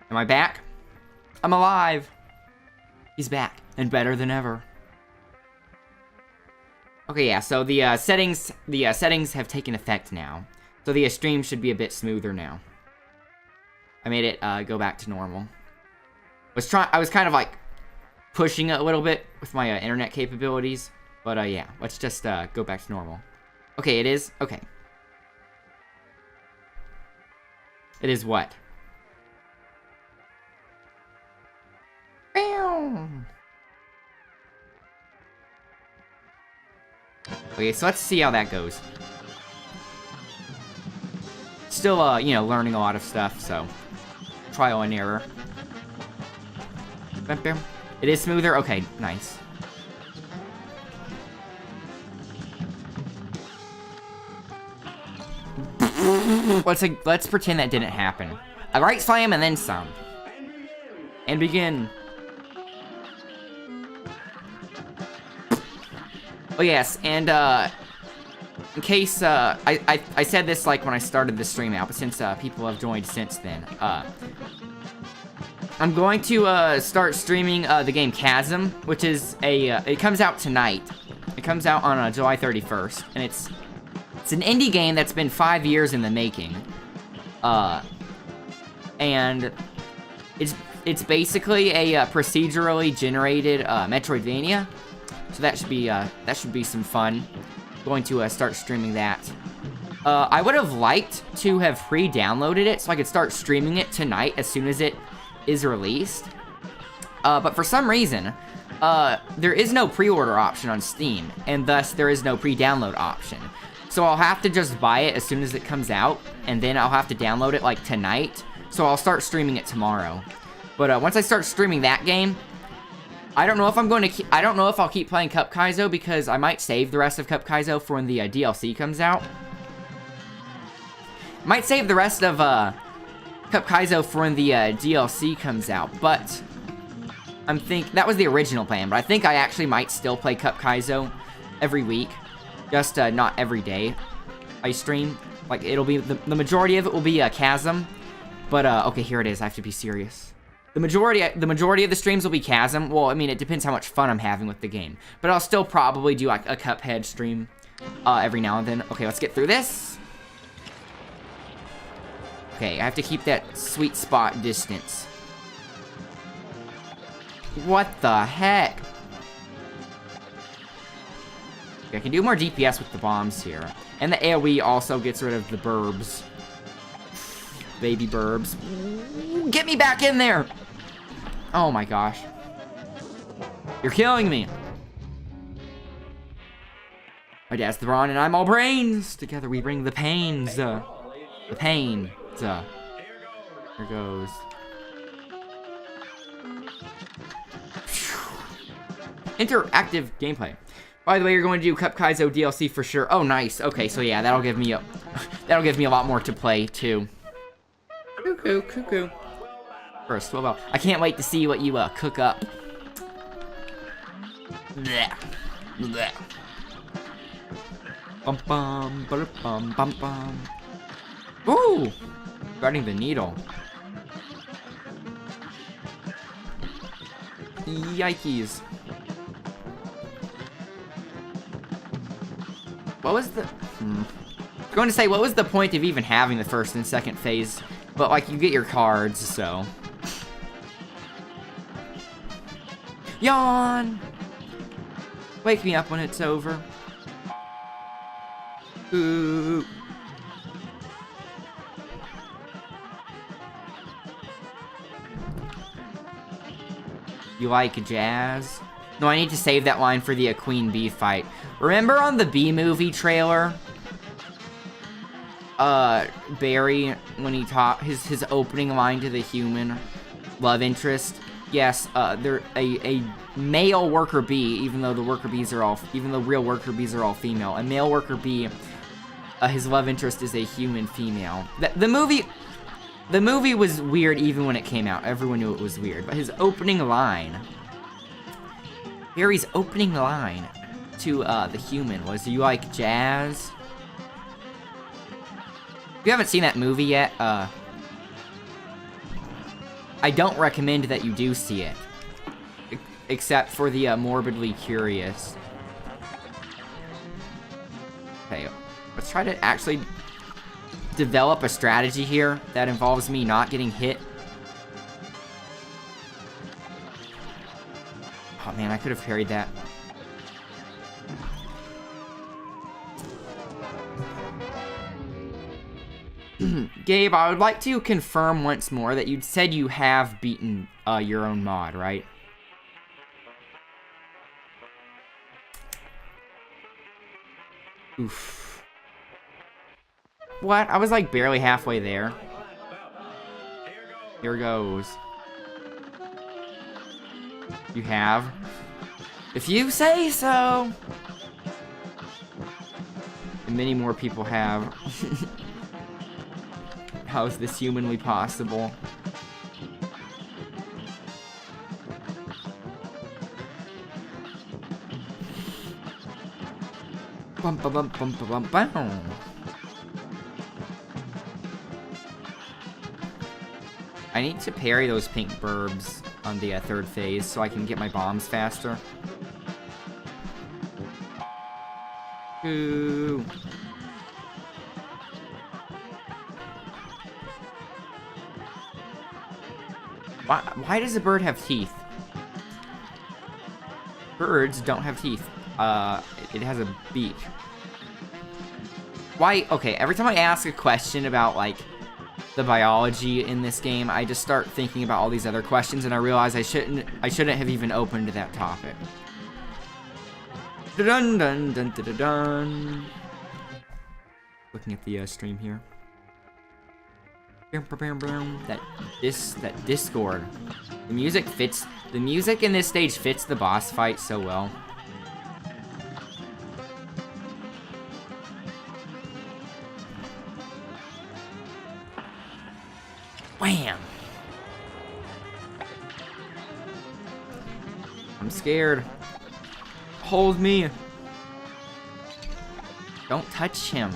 Am I back? I'm alive. He's back, and better than ever. Okay, yeah, so the settings have taken effect now. So the stream should be a bit smoother now. I made it go back to normal. I was kind of like pushing it a little bit with my internet capabilities, but yeah, let's just go back to normal. Okay, it is. Okay. It is what? Okay, so let's see how that goes. Still, you know, learning a lot of stuff, so trial and error. It is smoother? Okay, nice. Let's pretend that didn't happen. A right slam and then some. And begin. Oh yes, and in case I said this like when I started the stream out, but since people have joined since then, I'm going to start streaming the game Chasm, which is it comes out tonight. It comes out on July 31st, and it's an indie game that's been 5 years in the making. And it's basically a procedurally generated Metroidvania. So that should be some fun. Going to start streaming that. I would have liked to have pre-downloaded it so I could start streaming it tonight as soon as it is released. But for some reason, there is no pre-order option on Steam, and thus there is no pre-download option. So I'll have to just buy it as soon as it comes out, and then I'll have to download it like tonight. So I'll start streaming it tomorrow. But once I start streaming that game, I don't know if I don't know if I'll keep playing CupKaizo, because I might save the rest of CupKaizo for when the DLC comes out. Might save the rest of CupKaizo for when the DLC comes out, but that was the original plan, but I think I actually might still play CupKaizo every week, just not every day I stream. Like, it'll be, the majority of it will be Chasm, but okay, here it is, I have to be serious. The majority of the streams will be Chasm. Well, I mean, it depends how much fun I'm having with the game. But I'll still probably do like a Cuphead stream every now and then. Okay, let's get through this. Okay, I have to keep that sweet spot distance. What the heck? Okay, I can do more DPS with the bombs here. And the AoE also gets rid of the burbs. Baby burbs. Get me back in there! Oh my gosh. You're killing me. My dad's the brawn and I'm all brains. Together we bring the pains. The pain. Here goes. Interactive gameplay. By the way, you're going to do CupKaizo DLC for sure. Oh, nice. Okay, so yeah, that'll give me a lot more to play too. Cuckoo, cuckoo. First, well, I can't wait to see what you cook up. Blech. Blech. Bum bum, bum bum bum. Ooh, guarding the needle. Yikes. What was the... I'm going to say, what was the point of even having the first and second phase? But, like, you get your cards, so... Yawn! Wake me up when it's over. Ooh. You like jazz? No, I need to save that line for the Queen Bee fight. Remember on the Bee Movie trailer? Barry, when he taught his opening line to the human love interest? Yes, they're a male worker bee, even though real worker bees are all female. A male worker bee, his love interest is a human female. The movie was weird even when it came out. Everyone knew it was weird. But his opening line, Barry's opening line to the human was, "You like jazz?" If you haven't seen that movie yet, I don't recommend that you do see it. Except for the morbidly curious. Okay, let's try to actually develop a strategy here that involves me not getting hit. Oh man, I could have parried that. Gabe, I would like to confirm once more that you said you have beaten your own mod, right? Oof. What? I was like barely halfway there. Here goes. You have? If you say so! And many more people have. How is this humanly possible? Bum, bum, bum, bum, bum, bum. I need to parry those pink burbs on the third phase so I can get my bombs faster. Ooh. Why does a bird have teeth? Birds don't have teeth. It has a beak. Why? Okay, every time I ask a question about, like, the biology in this game, I just start thinking about all these other questions, and I realize I shouldn't have even opened that topic. Dun dun dun dun dun dun. Looking at the stream here. That Discord. The music in this stage fits the boss fight so well. Wham! I'm scared. Hold me. Don't touch him.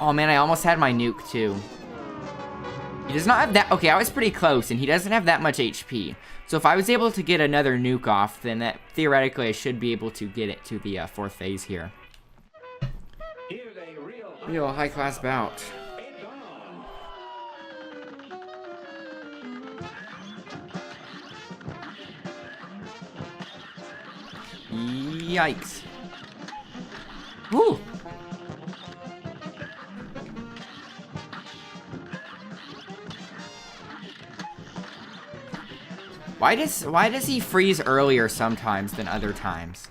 Oh man, I almost had my nuke too. He does not have that. Okay, I was pretty close, and he doesn't have that much HP. So if I was able to get another nuke off, then that theoretically I should be able to get it to the fourth phase here. Real high-class bout. Yikes. Woo! Why does he freeze earlier sometimes than other times?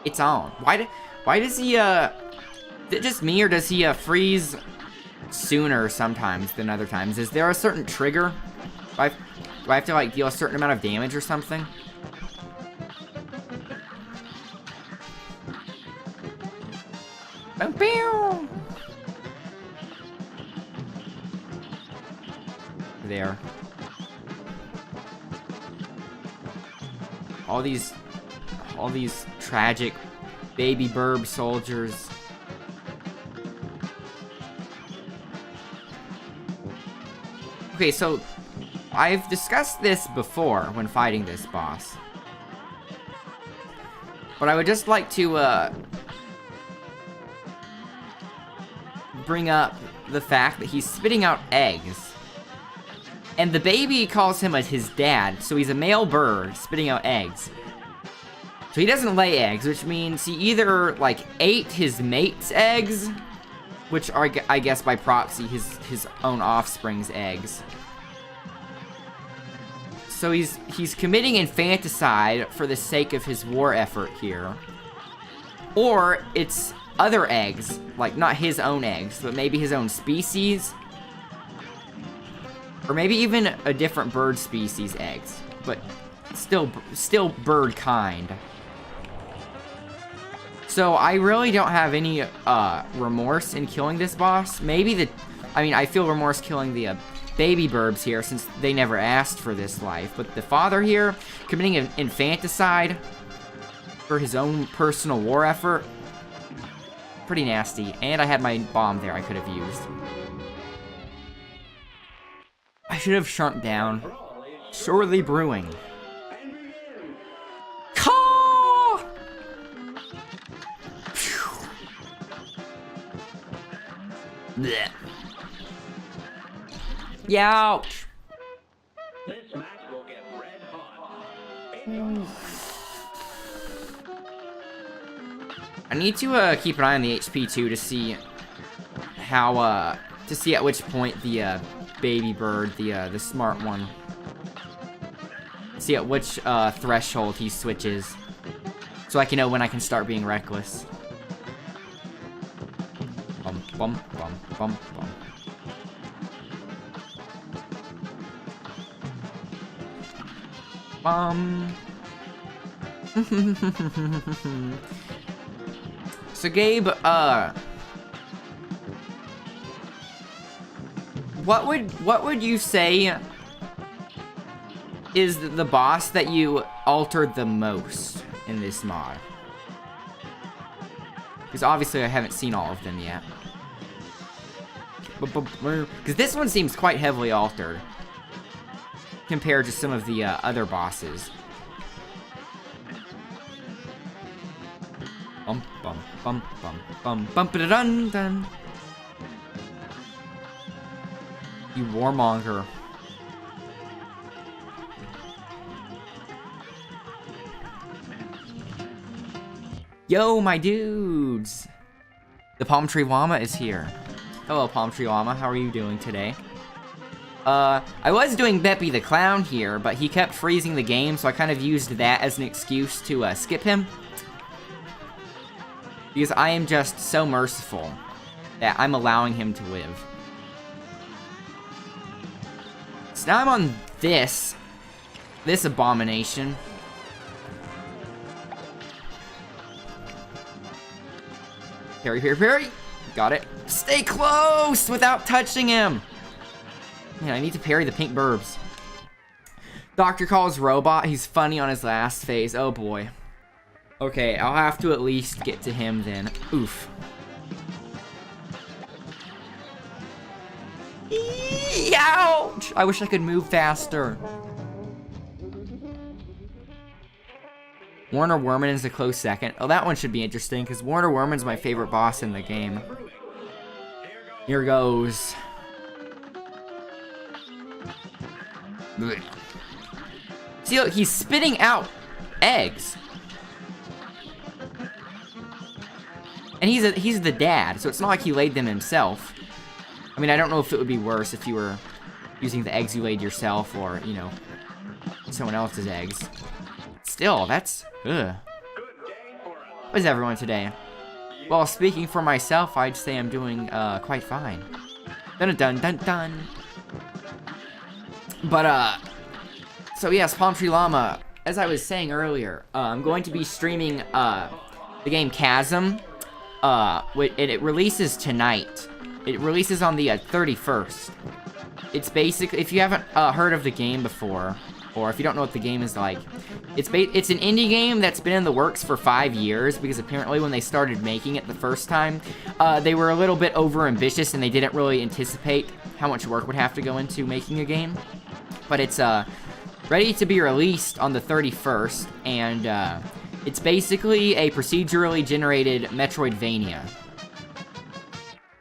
It's on. Why does he is it just me, or does he freeze sooner sometimes than other times? Is there a certain trigger? Do I have to like deal a certain amount of damage or something? Boom, boom. There. All these tragic baby burb soldiers. Okay, so I've discussed this before when fighting this boss. But I would just like to bring up the fact that he's spitting out eggs. And the baby calls him his dad, so he's a male bird spitting out eggs. So he doesn't lay eggs, which means he either, like, ate his mate's eggs, which are, I guess, by proxy, his own offspring's eggs. So he's committing infanticide for the sake of his war effort here. Or it's other eggs, like, not his own eggs, but maybe his own species. Or maybe even a different bird species eggs, but still bird kind. So I really don't have any remorse in killing this boss. I feel remorse killing the baby burbs here since they never asked for this life. But the father here committing an infanticide, for his own personal war effort. Pretty nasty. And I had my bomb there I could have used. I should have shrunk down. Surely brewing. Caw! Blech. Youch! This match will get red hot. I need to keep an eye on the HP too to see how to see at which point the baby bird, the smart one, see at which threshold he switches, so I can know when I can start being reckless. Bum bum bum bum bum. So Gabe, what would you say is the boss that you altered the most in this mod? Because obviously I haven't seen all of them yet. Because this one seems quite heavily altered compared to some of the other bosses. Bum bum bum bum bum bum dun dun. You warmonger. Yo, my dudes! The Palm Tree Llama is here. Hello, Palm Tree Llama. How are you doing today? I was doing Beppy the Clown here, but he kept freezing the game, so I kind of used that as an excuse to skip him. Because I am just so merciful that I'm allowing him to live. So now I'm on this abomination. Parry, parry, parry. Got it. Stay close without touching him. Man, I need to parry the pink burbs. Dr. Calls robot. He's funny on his last phase. Oh boy. Okay, I'll have to at least get to him then. Oof. Ouch! I wish I could move faster. Warner Werman is a close second. Oh, that one should be interesting, because Warner Werman's my favorite boss in the game. Here goes. Blech. See, look, he's spitting out eggs. And he's the dad, so it's not like he laid them himself. I mean, I don't know if it would be worse if you were using the eggs you laid yourself or, you know, someone else's eggs. Still, that's... ugh. What is everyone today? Well, speaking for myself, I'd say I'm doing quite fine. Dun dun dun dun. But, so yes, Palm Tree Llama, as I was saying earlier, I'm going to be streaming the game Chasm. It releases tonight. It releases on the 31st. It's basically, if you haven't heard of the game before, or if you don't know what the game is like, it's an indie game that's been in the works for 5 years, because apparently when they started making it the first time, they were a little bit over-ambitious and they didn't really anticipate how much work would have to go into making a game. But it's ready to be released on the 31st, and it's basically a procedurally generated Metroidvania.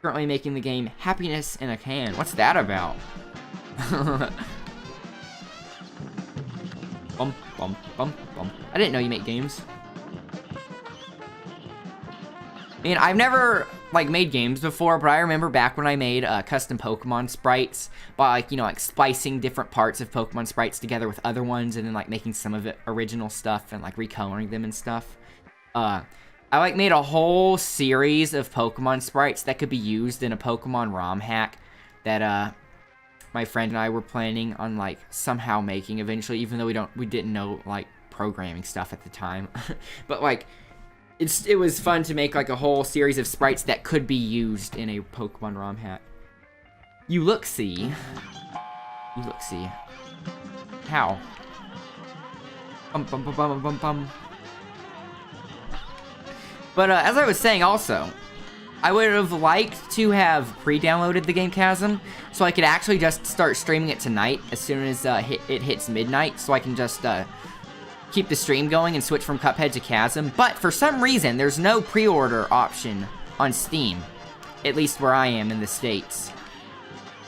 Currently making the game Happiness in a Can. What's that about? Bum, bum, bum, bum. I didn't know you make games. I mean, I've never, like, made games before, but I remember back when I made custom Pokemon sprites by, like, you know, like, splicing different parts of Pokemon sprites together with other ones and then, like, making some of it original stuff and, like, recoloring them and stuff. I, like, made a whole series of Pokemon sprites that could be used in a Pokemon ROM hack that, my friend and I were planning on, like, somehow making eventually, even though we didn't know, like, programming stuff at the time. But, like, it was fun to make, like, a whole series of sprites that could be used in a Pokemon ROM hack. You look-see. You look-see. How? Bum bum bum bum bum bum. But as I was saying also, I would have liked to have pre-downloaded the game Chasm, so I could actually just start streaming it tonight as soon as it hits midnight, so I can just keep the stream going and switch from Cuphead to Chasm. But for some reason, there's no pre-order option on Steam, at least where I am in the States.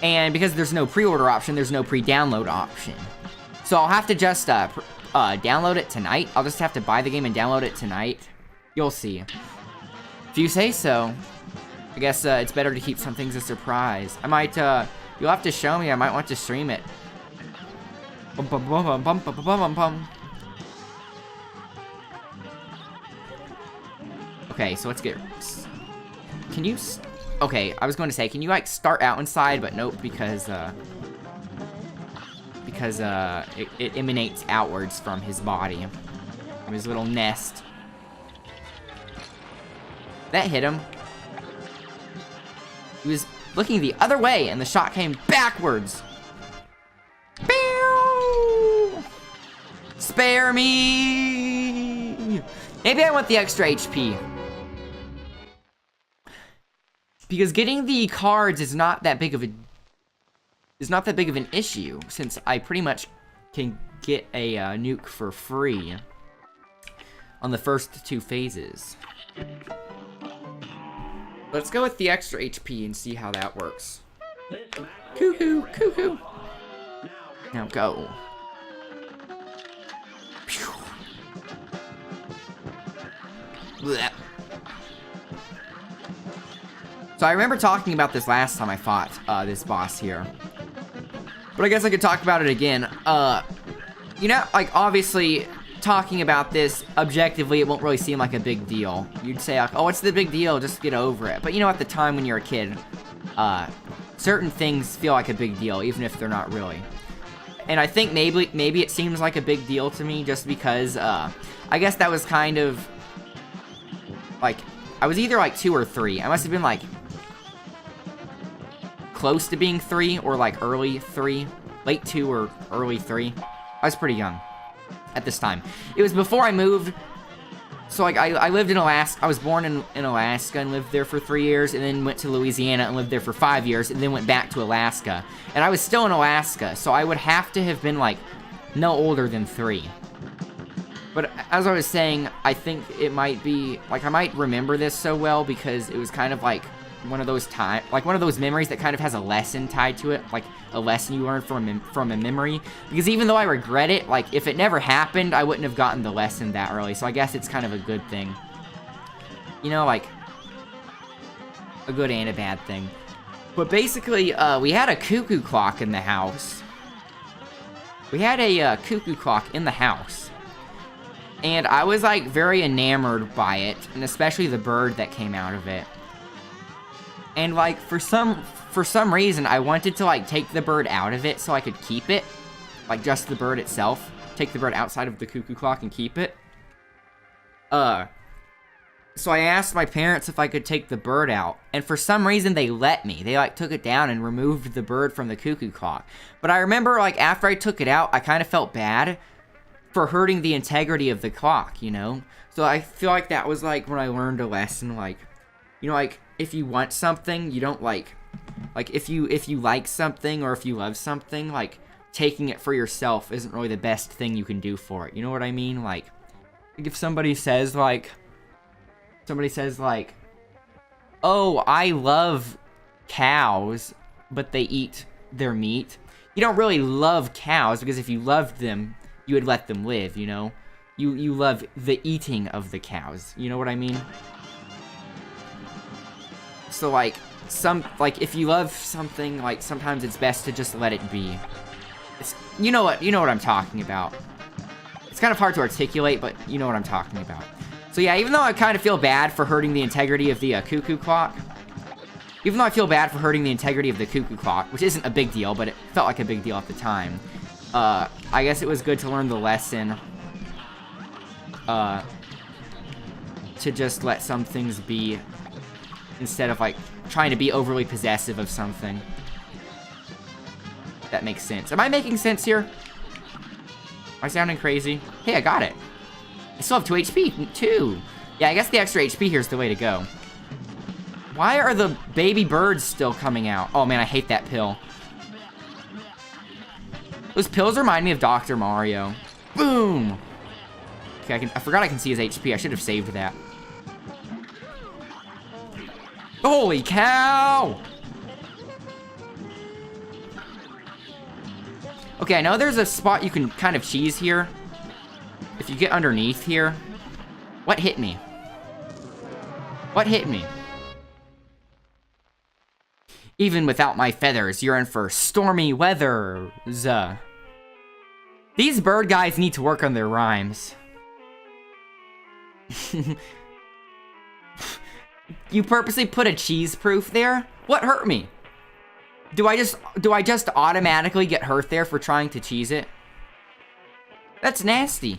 And because there's no pre-order option, there's no pre-download option. So I'll have to just download it tonight. I'll just have to buy the game and download it tonight. You'll see. If you say so. I guess it's better to keep some things a surprise. I might, you'll have to show me. I might want to stream it. Bum, bum, bum, bum, bum, bum, bum, bum, bum. Okay, so let's get... Can you... Okay, I was going to say, can you, like, start out inside? But nope, because it emanates outwards from his body. From his little nest. That hit him. He was looking the other way, and the shot came backwards. Pew! Spare me! Maybe I want the extra HP. Because getting the cards is not that big of an issue, since I pretty much can get a nuke for free on the first 2 phases. Let's go with the extra HP and see how that works. Cuckoo, cuckoo. Now go. Blech. So I remember talking about this last time I fought this boss here. But I guess I could talk about it again. You know, like, obviously, talking about this objectively, it won't really seem like a big deal. You'd say, like, oh, what's the big deal? Just get over it. But you know, at the time when you're a kid, certain things feel like a big deal, even if they're not really. And I think maybe it seems like a big deal to me just because, I guess that was kind of, like, I was either, like, 2 or 3. I must have been, like, close to being 3 or, like, early 3. Late 2 or early 3. I was pretty young at this time. It was before I moved. So, like, I lived in Alaska. I was born in Alaska and lived there for 3 years, and then went to Louisiana and lived there for 5 years, and then went back to Alaska. And I was still in Alaska, so I would have to have been, like, no older than 3. But as I was saying, I think it might be, like, I might remember this so well because it was kind of like one of those one of those memories that kind of has a lesson tied to it, like a lesson you learned from a memory. Because even though I regret it, like, if it never happened, I wouldn't have gotten the lesson that early. So I guess it's kind of a good thing. You know, like, a good and a bad thing. But basically, we had a cuckoo clock in the house. We had a cuckoo clock in the house. And I was, like, very enamored by it, and especially the bird that came out of it. And, like, for some reason, I wanted to, like, take the bird out of it so I could keep it. Like, just the bird itself. Take the bird outside of the cuckoo clock and keep it. So I asked my parents if I could take the bird out, and for some reason they let me. They, like, took it down and removed the bird from the cuckoo clock. But I remember, like, after I took it out, I kind of felt bad for hurting the integrity of the clock, you know? So I feel like that was, like, when I learned a lesson, like, you know, like, if you want something, you don't, like, if you like something or if you love something, like, taking it for yourself isn't really the best thing you can do for it. You know what I mean? Like, if somebody says, like, oh, I love cows, but they eat their meat. You don't really love cows, because if you loved them, you would let them live, you know? You love the eating of the cows. You know what I mean? So, like, if you love something, like, sometimes it's best to just let it be. You know what I'm talking about. It's kind of hard to articulate, but you know what I'm talking about. So yeah, even though I kind of feel bad for hurting the integrity of the cuckoo clock, which isn't a big deal, but it felt like a big deal at the time, I guess it was good to learn the lesson, to just let some things be, instead of, like, trying to be overly possessive of something. That makes sense. Am I making sense here? Am I sounding crazy? Hey, I got it. I still have 2 HP, too. Yeah, I guess the extra HP here is the way to go. Why are the baby birds still coming out? Oh man, I hate that pill. Those pills remind me of Dr. Mario. Boom! Okay, I forgot I can see his HP. I should have saved that. Holy cow! Okay, I know there's a spot you can kind of cheese here. If you get underneath here. What hit me? What hit me? Even without my feathers, you're in for stormy weather. These bird guys need to work on their rhymes. You purposely put a cheese proof there? What hurt me? Do I just automatically get hurt there for trying to cheese it? That's nasty.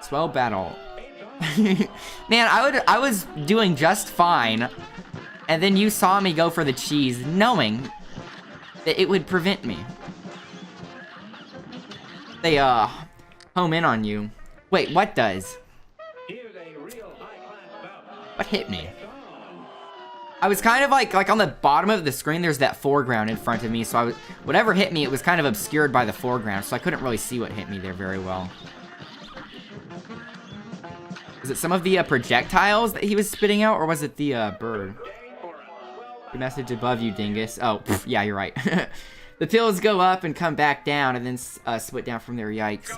Swell battle. Man, I was doing just fine. And then you saw me go for the cheese, knowing that it would prevent me. They, home in on you. Wait, what does? What hit me? I was kind of like on the bottom of the screen, there's that foreground in front of me, so whatever hit me, it was kind of obscured by the foreground, so I couldn't really see what hit me there very well. Was it some of the projectiles that he was spitting out, or was it the bird? The message above you, dingus. Oh, pff, yeah, you're right. The pills go up and come back down, and then split down from there. Yikes.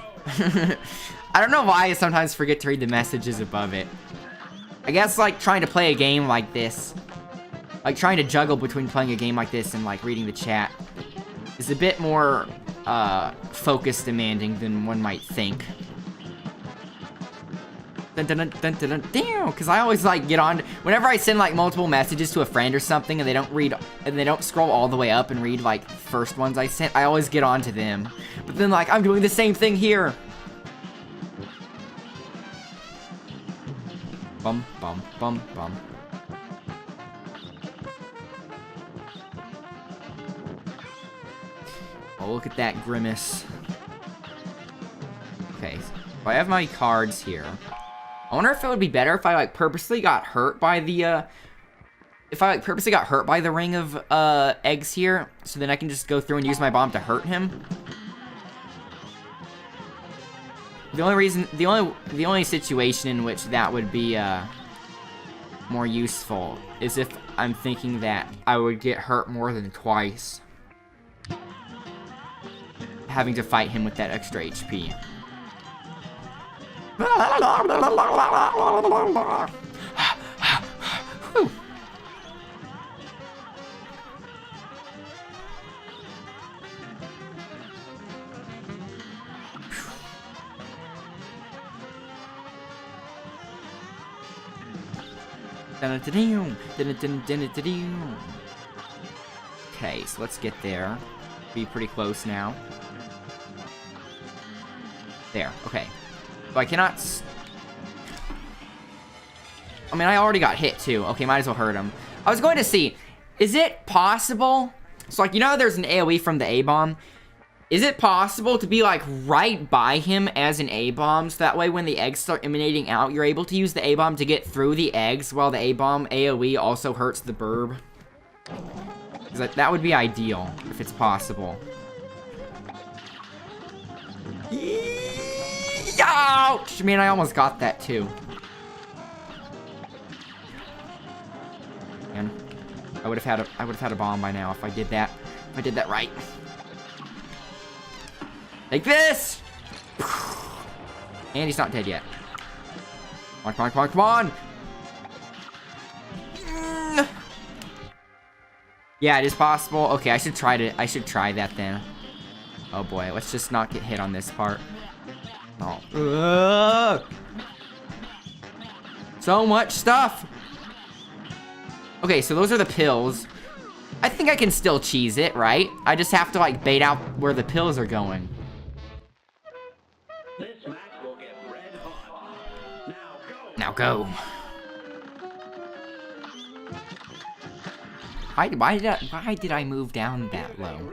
I don't know why I sometimes forget to read the messages above it. I guess, like, trying to play a game like this, like, trying to juggle between playing a game like this and, like, reading the chat is a bit more, focus demanding than one might think. Because I always, like, get on, whenever I send, like, multiple messages to a friend or something and they don't scroll all the way up and read, like, the first ones I sent, I always get on to them. But then, like, I'm doing the same thing here. Bum, bum, bum, bum. Oh, look at that grimace. Okay, so I have my cards here. I wonder if it would be better if I, like, purposely got hurt by the, if I, like, purposely got hurt by the ring of, eggs here, so then I can just go through and use my bomb to hurt him. The only situation in which that would be, more useful is if I'm thinking that I would get hurt more than twice. Having to fight him with that extra HP. Okay, so let's get there. Be pretty close now. There, okay. So I cannot... I mean, I already got hit, too. Okay, might as well hurt him. I was going to see, is it possible... So, like, you know how there's an AoE from the A-bomb? Is it possible to be, like, right by him as an A-bomb, so that way when the eggs start emanating out, you're able to use the A-bomb to get through the eggs, while the A-bomb AoE also hurts the burb? Because that would be ideal, if it's possible. Ouch! Man, I almost got that, too. Man, I would have had a bomb by now if I did that. If I did that right. Take this! And he's not dead yet. Come on, come on, come on, come on! Yeah, it is possible. Okay, I should try that then. Oh boy, let's just not get hit on this part. Oh. So much stuff! Okay, so those are the pills. I think I can still cheese it, right? I just have to, like, bait out where the pills are going. This match will get red hot. Now go. Why did I move down that low?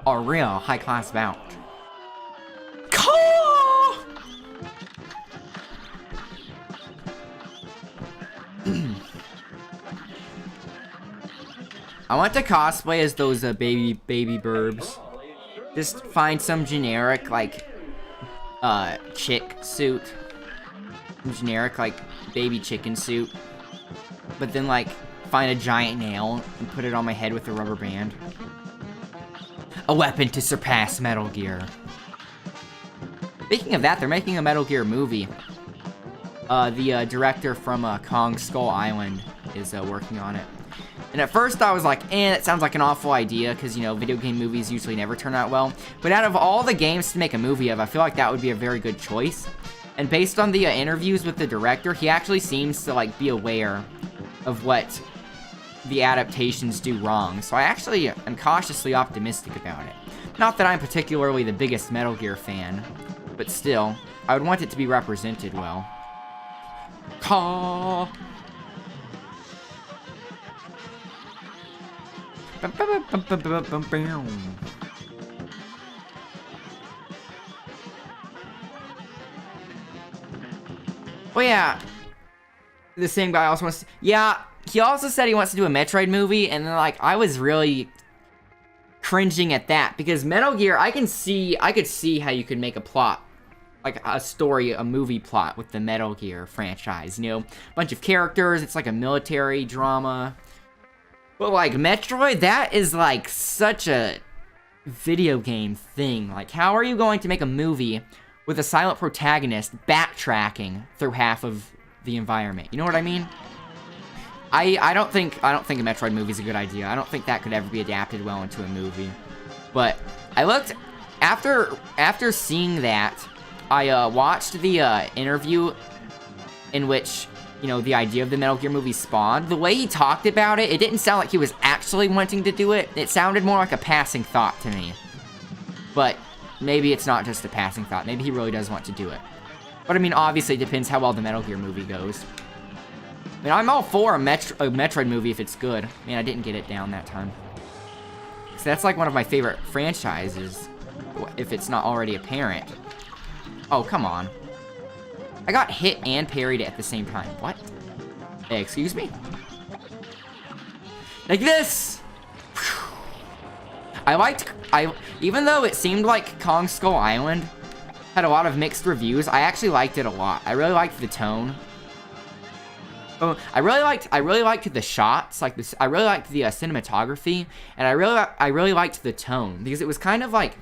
A real high-class bout. I want to cosplay as those baby burbs. Just find some generic like chick suit. Some generic like baby chicken suit. But then like find a giant nail and put it on my head with a rubber band. A weapon to surpass Metal Gear. Speaking of that, they're making a Metal Gear movie. The director from Kong Skull Island is working on it. And at first I was like, that sounds like an awful idea, because, you know, video game movies usually never turn out well. But out of all the games to make a movie of, I feel like that would be a very good choice. And based on the interviews with the director, he actually seems to, like, be aware of what the adaptations do wrong. So I actually am cautiously optimistic about it. Not that I'm particularly the biggest Metal Gear fan, but still, I would want it to be represented well. Caw. Oh yeah, the same guy also wants to, yeah, he also said he wants to do a Metroid movie, and then like, I was really cringing at that, because Metal Gear, I could see how you could make a plot, like a story, a movie plot with the Metal Gear franchise, you know, a bunch of characters, it's like a military drama. But, like, Metroid, that is, like, such a video game thing. Like, how are you going to make a movie with a silent protagonist backtracking through half of the environment? You know what I mean? I don't think a Metroid movie is a good idea. I don't think that could ever be adapted well into a movie. But I looked, after seeing that, I watched the interview in which, you know, the idea of the Metal Gear movie spawned. The way he talked about it, it didn't sound like he was actually wanting to do it. It sounded more like a passing thought to me. But maybe it's not just a passing thought. Maybe he really does want to do it. But I mean, obviously it depends how well the Metal Gear movie goes. I mean, I'm all for a Metroid movie if it's good. I mean, I didn't get it down that time. So that's like one of my favorite franchises, if it's not already apparent. Oh, come on. I got hit and parried at the same time. What? Hey, excuse me? Like this! Even though it seemed like Kong Skull Island had a lot of mixed reviews, I actually liked it a lot. I really liked the tone. Oh, I really liked the shots, like this. I really liked the cinematography, and I really liked the tone, because it was kind of like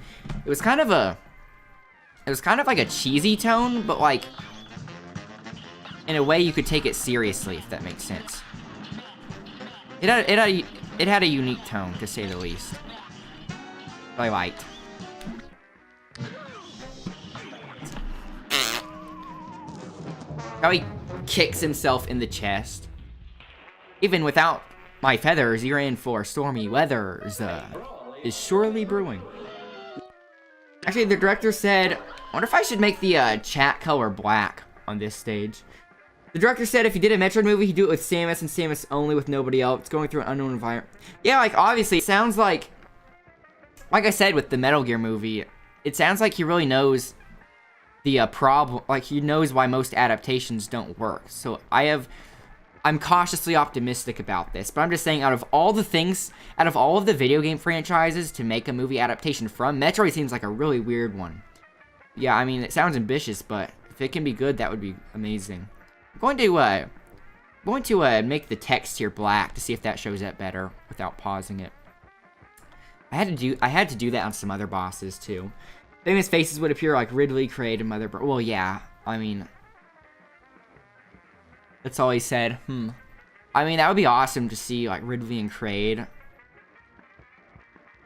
a cheesy tone, but like in a way you could take it seriously, if that makes sense. It had a unique tone, to say the least. That I liked. How he kicks himself in the chest. Even without my feathers, you're in for stormy weathers. Is surely brewing. Actually, the director said, I wonder if I should make the chat color black on this stage. The director said if he did a Metroid movie, he'd do it with Samus and Samus only, with nobody else, going through an unknown environment. Yeah, like, obviously, it sounds like I said with the Metal Gear movie, it sounds like he really knows the problem, like, he knows why most adaptations don't work. So, I'm cautiously optimistic about this, but I'm just saying, out of all of the video game franchises to make a movie adaptation from, Metroid seems like a really weird one. Yeah, I mean, it sounds ambitious, but if it can be good, that would be amazing. I'm going to make the text here black to see if that shows up better without pausing it. I had to do that on some other bosses too. Famous faces would appear like Ridley, Kraid, and Mother. Well, yeah. I mean, that's all he said. I mean, that would be awesome to see like Ridley and Kraid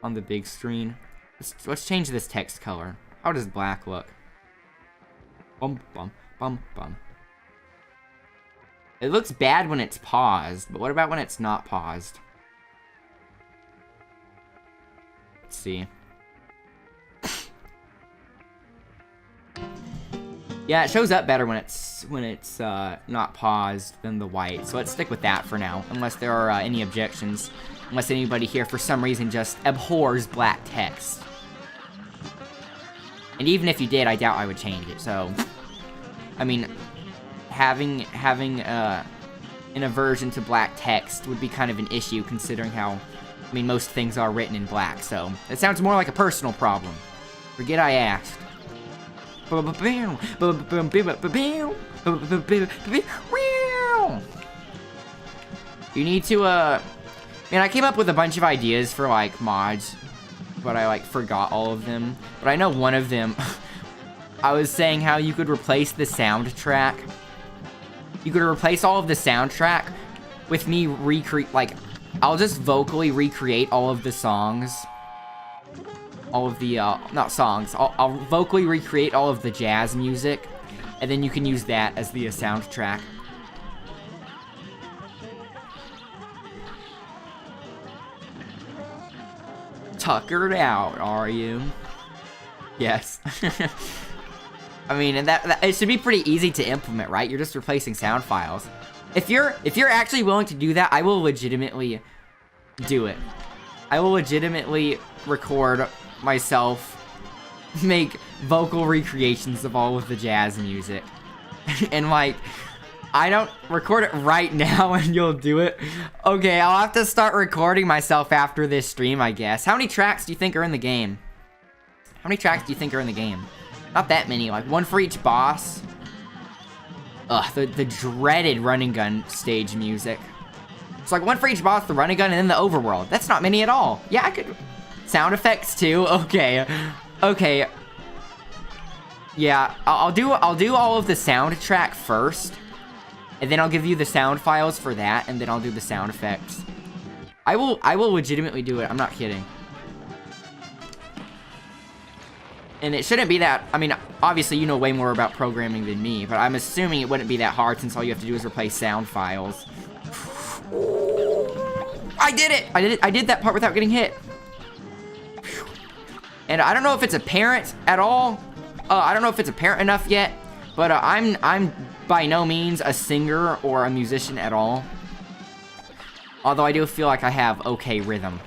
on the big screen. Let's change this text color. How does black look? Bum bum bum bum. It looks bad when it's paused, but what about when it's not paused? Let's see. Yeah, it shows up better when it's not paused than the white. So let's stick with that for now, unless there are any objections. Unless anybody here, for some reason, just abhors black text. And even if you did, I doubt I would change it. So, I mean, having an aversion to black text would be kind of an issue, considering how I mean, most things are written in black, so it sounds more like a personal problem. Forget I asked. You need to, man, I came up with a bunch of ideas for, like, mods, but I, like, forgot all of them. But I know one of them, I was saying how you could replace the soundtrack. You could replace all of the soundtrack with me like, I'll just vocally recreate all of the songs. All of the, not songs. I'll vocally recreate all of the jazz music, and then you can use that as the soundtrack. Tuckered out, are you? Yes. I mean, and that it should be pretty easy to implement, right? You're just replacing sound files. If you're actually willing to do that, I will legitimately do it. I will legitimately record myself make vocal recreations of all of the jazz music. And like, I don't record it right now and you'll do it. Okay, I'll have to start recording myself after this stream, I guess. How many tracks do you think are in the game? How many tracks do you think are in the game? Not that many, like one for each boss. Ugh, the dreaded running gun stage music. It's like one for each boss, the running gun, and then the overworld. That's not many at all. Yeah, I could... Sound effects too? Okay. Okay. Yeah, I'll do all of the soundtrack first. And then I'll give you the sound files for that, and then I'll do the sound effects. I will legitimately do it. I'm not kidding. And it shouldn't be that... I mean, obviously you know way more about programming than me, but I'm assuming it wouldn't be that hard since all you have to do is replace sound files. I did it! I did that part without getting hit. And I don't know if it's apparent at all. I don't know if it's apparent enough yet, but I'm by no means a singer or a musician at all. Although I do feel like I have okay rhythm.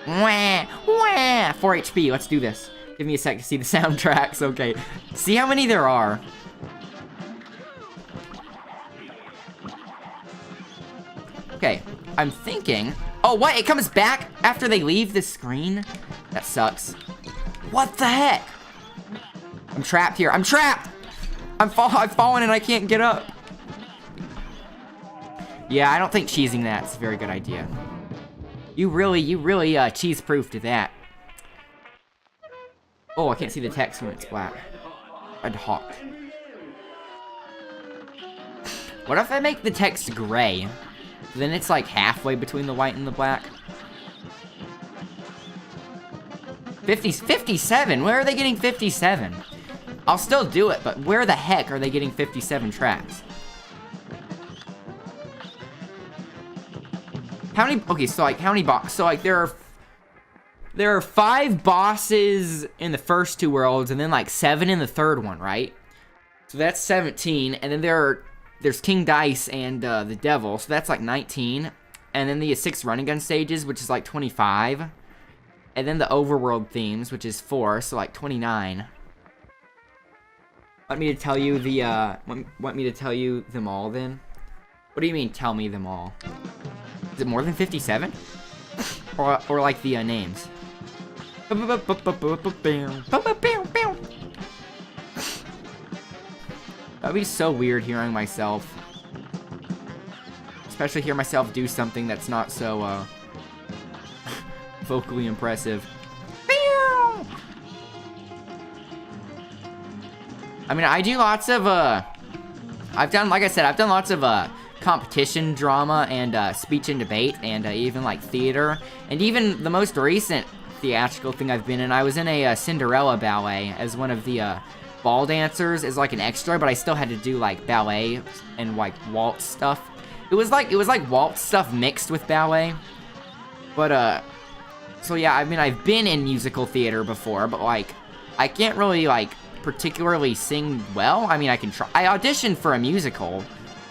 Wah, wah, 4 HP, let's do this. Give me a sec to see the soundtracks, okay. See how many there are. Okay, I'm thinking... Oh, what? It comes back after they leave the screen? That sucks. What the heck? I'm trapped here. I'm trapped! I've fallen and I can't get up. Yeah, I don't think cheesing that's a very good idea. You really cheese-proofed that. Oh, I can't see the text when it's black. I'd hawk. What if I make the text gray? Then it's like halfway between the white and the black. 57? Where are they getting 57? I'll still do it, but where the heck are they getting 57 tracks? How many... Okay, so like, how many bosses... So like, there are 5 bosses in the first 2 worlds, and then like 7 in the third one, right? So that's 17, and then there's King Dice and the Devil, so that's like 19. And then the 6 running gun stages, which is like 25. And then the overworld themes, which is 4, so like 29. Want me to tell you the, want me to tell you them all then? What do you mean, tell me them all? Is it more than 57? or like the names? That'd be so weird hearing myself. Especially hear myself do something that's not so, vocally impressive. I mean, I do lots of, like I said, I've done lots of, competition drama and, speech and debate and, even, like, theater. And even the most recent theatrical thing I've been in, I was in a, Cinderella ballet as one of the, ball dancers as, like, an extra, but I still had to do, like, ballet and, like, waltz stuff. It was like waltz stuff mixed with ballet. But, so yeah, I mean, I've been in musical theater before, but, like, I can't really, like, particularly sing well. I mean, I can try. I auditioned for a musical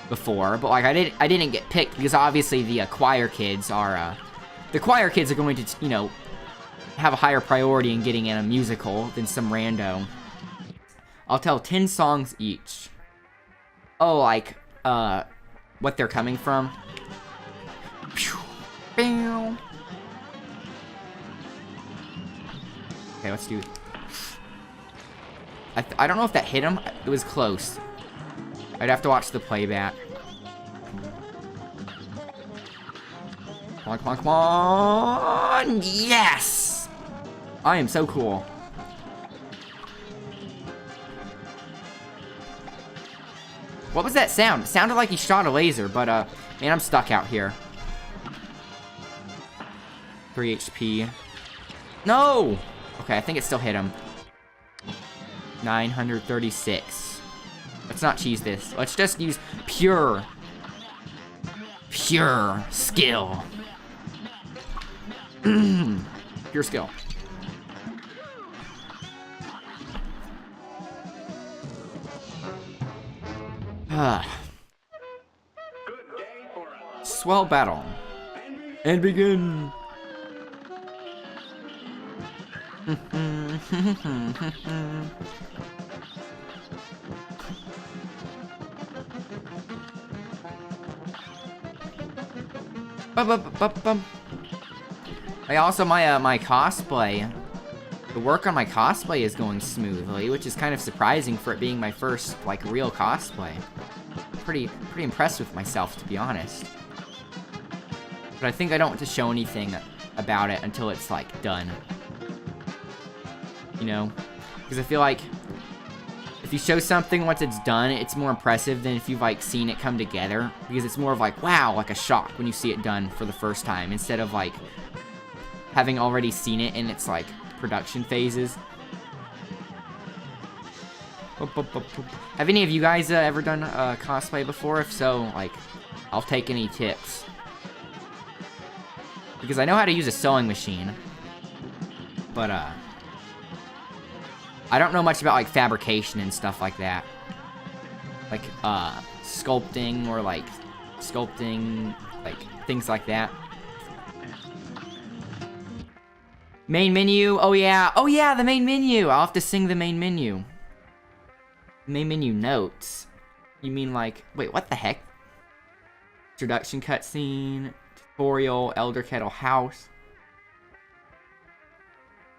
before, but, like, I didn't get picked because obviously the choir kids are going to, you know, have a higher priority in getting in a musical than some rando. I'll tell 10 songs each. Oh, like, what they're coming from. Okay, let's do... I don't know if that hit him. It was close. I'd have to watch the playback. Come on, come on, come on! Yes! I am so cool. What was that sound? It sounded like he shot a laser, but, man, I'm stuck out here. 3 HP. No! Okay, I think it still hit him. 936. Let's not cheese this. Let's just use pure skill. Pure skill. Swell battle. And begin. I also my cosplay. The work on my cosplay is going smoothly, which is kind of surprising for it being my first like real cosplay. Pretty impressed with myself, to be honest. But I think I don't want to show anything about it until it's like done. You know? Because I feel like if you show something once it's done, it's more impressive than if you've like seen it come together. Because it's more of like, wow, like a shock when you see it done for the first time, instead of like having already seen it in its like production phases. Have any of you guys ever done cosplay before? If so, like, I'll take any tips. Because I know how to use a sewing machine. But, I don't know much about, like, fabrication and stuff like that. Like, sculpting or, like, things like that. Main menu, oh yeah, the main menu! I'll have to sing the main menu. Main menu notes. You mean like, wait, what the heck? Introduction cutscene, tutorial, Elder Kettle House.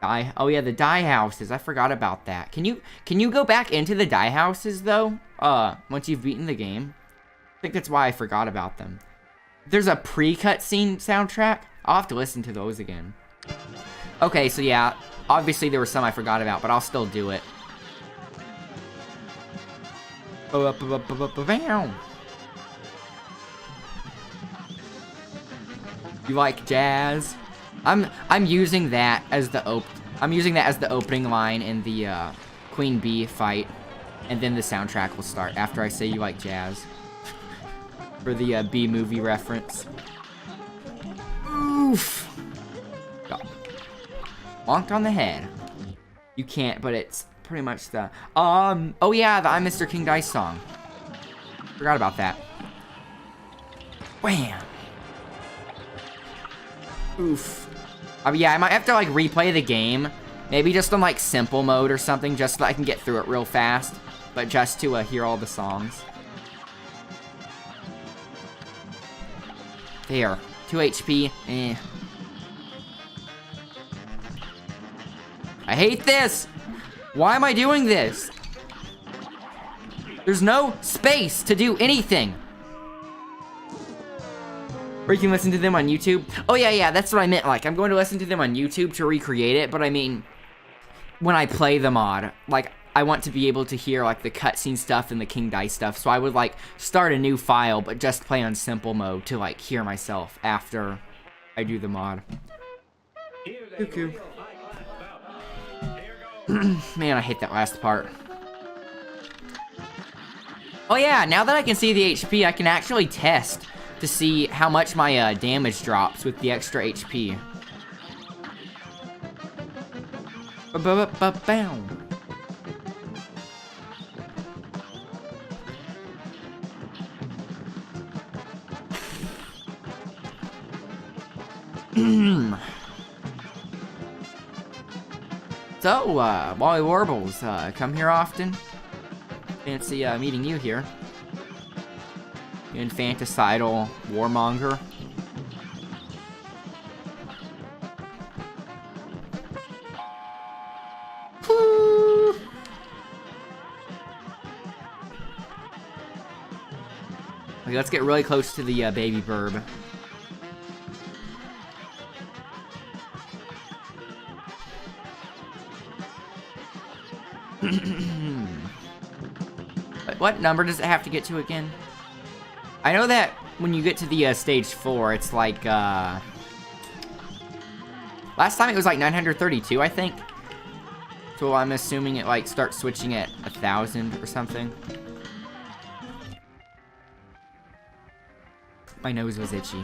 Oh yeah, the dye houses. I forgot about that. Can you go back into the dye houses though? Once you've beaten the game. I think that's why I forgot about them. There's a pre-cutscene soundtrack. I'll have to listen to those again. Okay, so yeah, obviously there were some I forgot about, but I'll still do it. You like jazz? I'm using that as the opening line in the Queen Bee fight, and then the soundtrack will start after I say you like jazz. For the Bee movie reference. Oof. Bonked on the head. You can't, but it's pretty much the oh yeah, the I'm Mr. King Dice song. Forgot about that. Wham. Oof. Yeah, I might have to like replay the game. Maybe just on like simple mode or something, just so I can get through it real fast. But just to hear all the songs. There. 2 HP. Eh. I hate this! Why am I doing this? There's no space to do anything. Or you can listen to them on YouTube. Oh yeah, that's what I meant. Like, I'm going to listen to them on YouTube to recreate it, but I mean, when I play the mod, like, I want to be able to hear, like, the cutscene stuff and the King Dice stuff, so I would, like, start a new file, but just play on simple mode to, like, hear myself after I do the mod. Cuckoo. Man, I hate that last part. Oh yeah, now that I can see the HP, I can actually test to see how much my damage drops with the extra HP. So, Wally Warbles, come here often? Fancy meeting you here. You infanticidal warmonger. Okay, let's get really close to the baby burb. What number does it have to get to again? I know that when you get to the stage 4, it's like, last time it was like 932, I think. So I'm assuming it like starts switching at 1,000 or something. My nose was itchy.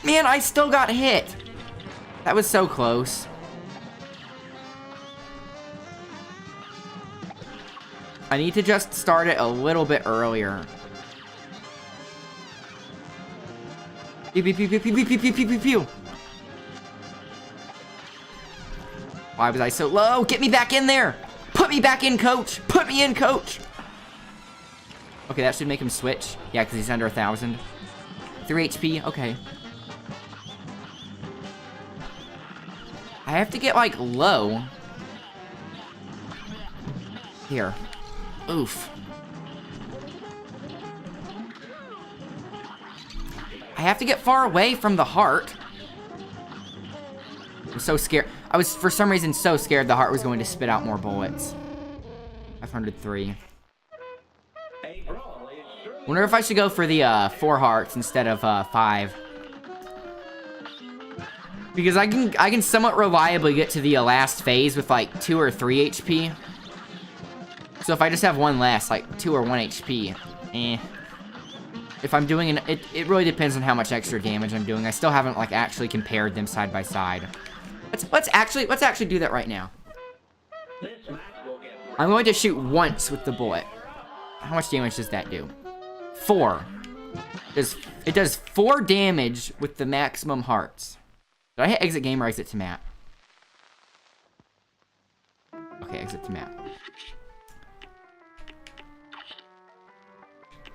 Man, I still got hit. That was so close. I need to just start it a little bit earlier. Pew, pew, pew, pew, pew, pew, pew, pew, pew, pew. Why was I so low? Get me back in there! Put me back in, coach! Put me in, coach! Okay, that should make him switch. Yeah, because he's under 1,000. 3 HP, okay. I have to get, like, low. Here. Oof. I have to get far away from the heart. I'm so scared. I was, for some reason, so scared the heart was going to spit out more bullets. 503. Wonder if I should go for the 4 hearts instead of 5. Because I can somewhat reliably get to the last phase with like 2 or 3 HP. So if I just have one less, like 2 or 1 HP, If I'm doing it really depends on how much extra damage I'm doing. I still haven't like actually compared them side by side. Let's actually do that right now. I'm going to shoot once with the bullet. How much damage does that do? 4. It does 4 damage with the maximum hearts. Did I hit exit game or exit to map? Okay, exit to map.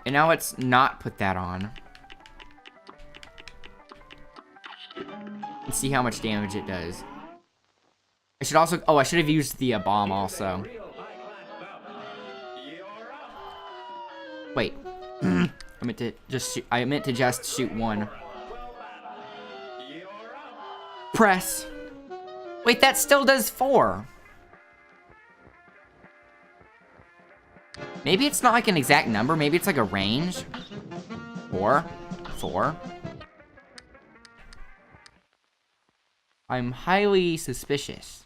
And now let's not put that on. And see how much damage it does. I should also... Oh, I should have used the bomb also. Wait. I meant to just shoot 1. Press. Wait, that still does 4. Maybe it's not like an exact number. Maybe it's like a range. 4. 4. I'm highly suspicious.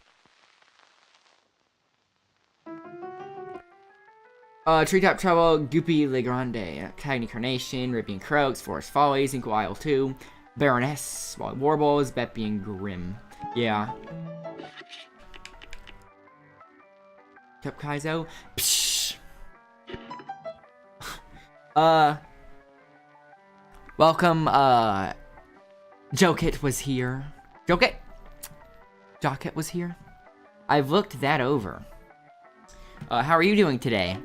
Treetop Trouble, Goopy Le Grande, Cagney Carnation, Ripping Croaks, Forest Follies, Inkwell Isle 2, Baroness, Warbles, Beppy, and Grim. Yeah. CupKaizo. Psh. Welcome, Jokit was here. Jokit was here? I've looked that over. How are you doing today?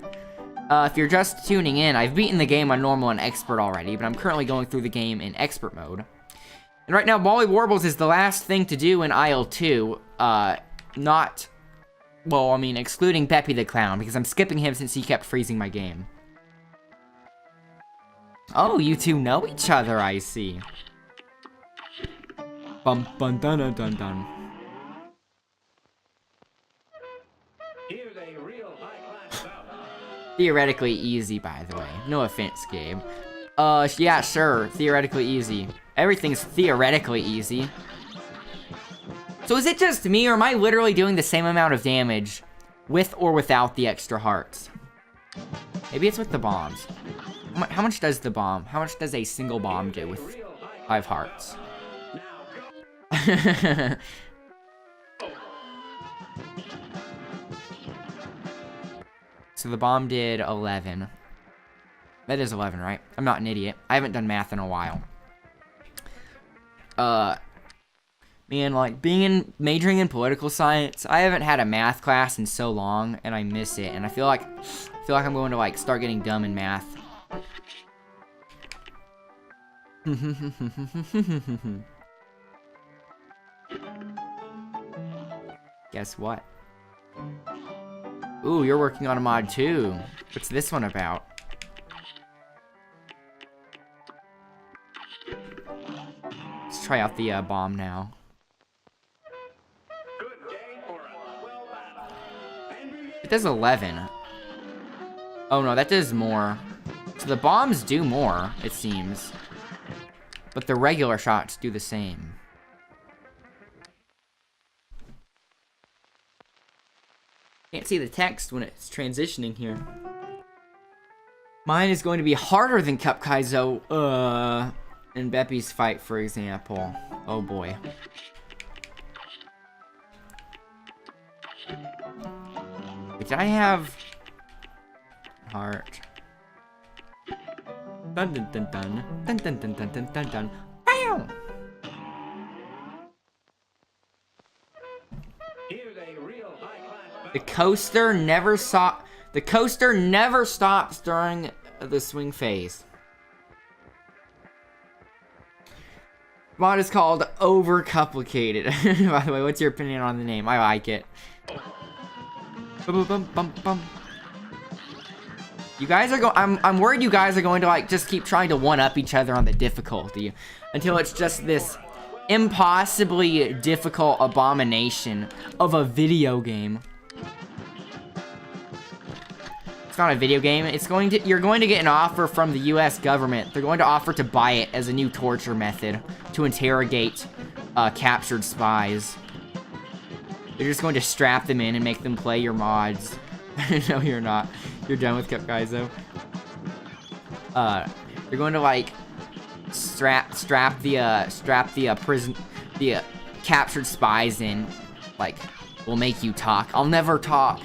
If you're just tuning in, I've beaten the game on normal and expert already, but I'm currently going through the game in expert mode. And right now, Wally Warbles is the last thing to do in Isle 2. Not... Well, I mean, excluding Peppy the Clown, because I'm skipping him since he kept freezing my game. Oh, you two know each other, I see. Bum bum dun dun dun dun. Theoretically easy, by the way. No offense, Gabe. Yeah, sure. Theoretically easy. Everything's theoretically easy. So is it just me, or am I literally doing the same amount of damage with or without the extra hearts? Maybe it's with the bombs. How much does the bomb? How much does a single bomb do with 5 hearts? So the bomb did 11. That is 11, right? I'm not an idiot. I haven't done math in a while. Man, like, majoring in political science, I haven't had a math class in so long, and I miss it. And I feel like I'm going to, like, start getting dumb in math. Guess what? Ooh, you're working on a mod too. What's this one about? Let's try out the bomb now. Good day for a swell battle. And It does 11. Oh no, that does more. So the bombs do more, it seems. But the regular shots do the same. Can't see the text when it's transitioning here. Mine is going to be harder than CupKaizo, in Beppy's fight, for example. Oh boy. Did I have heart? Dun dun dun dun dun dun dun dun dun dun dun. Bam! here's a real high-class The coaster never stops during the swing phase. Mod is called Overcomplicated. By the way, what's your opinion on the name? I like it. Bum, bum, bum, bum. You guys are I'm worried you guys are going to like just keep trying to one-up each other on the difficulty until it's just this impossibly difficult abomination of a video game. It's not a video game. You're going to get an offer from the US government. They're going to offer to buy it as a new torture method to interrogate captured spies. They're just going to strap them in and make them play your mods. No, you're not. You're done with CupKaizo. They're going to like strap the captured spies in. Like, we'll make you talk. I'll never talk.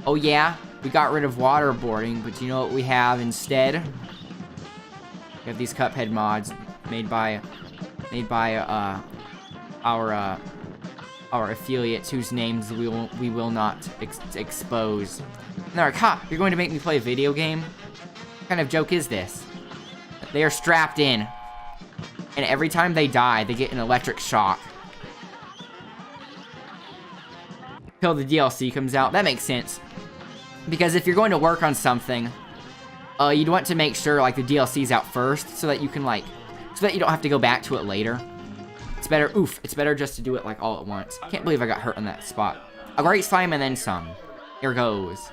Oh yeah, we got rid of waterboarding, but you know what we have instead? We have these Cuphead mods made by our affiliates whose names we will not expose. And they're like, ha, you're going to make me play a video game? What kind of joke is this? They are strapped in, and every time they die, they get an electric shock. Till the DLC comes out. That makes sense. Because if you're going to work on something, you'd want to make sure like the DLC's out first, so that you can like, so that you don't have to go back to it later. It's better, it's better just to do it like all at once. Can't believe I got hurt on that spot. A great slime and then some. Here goes.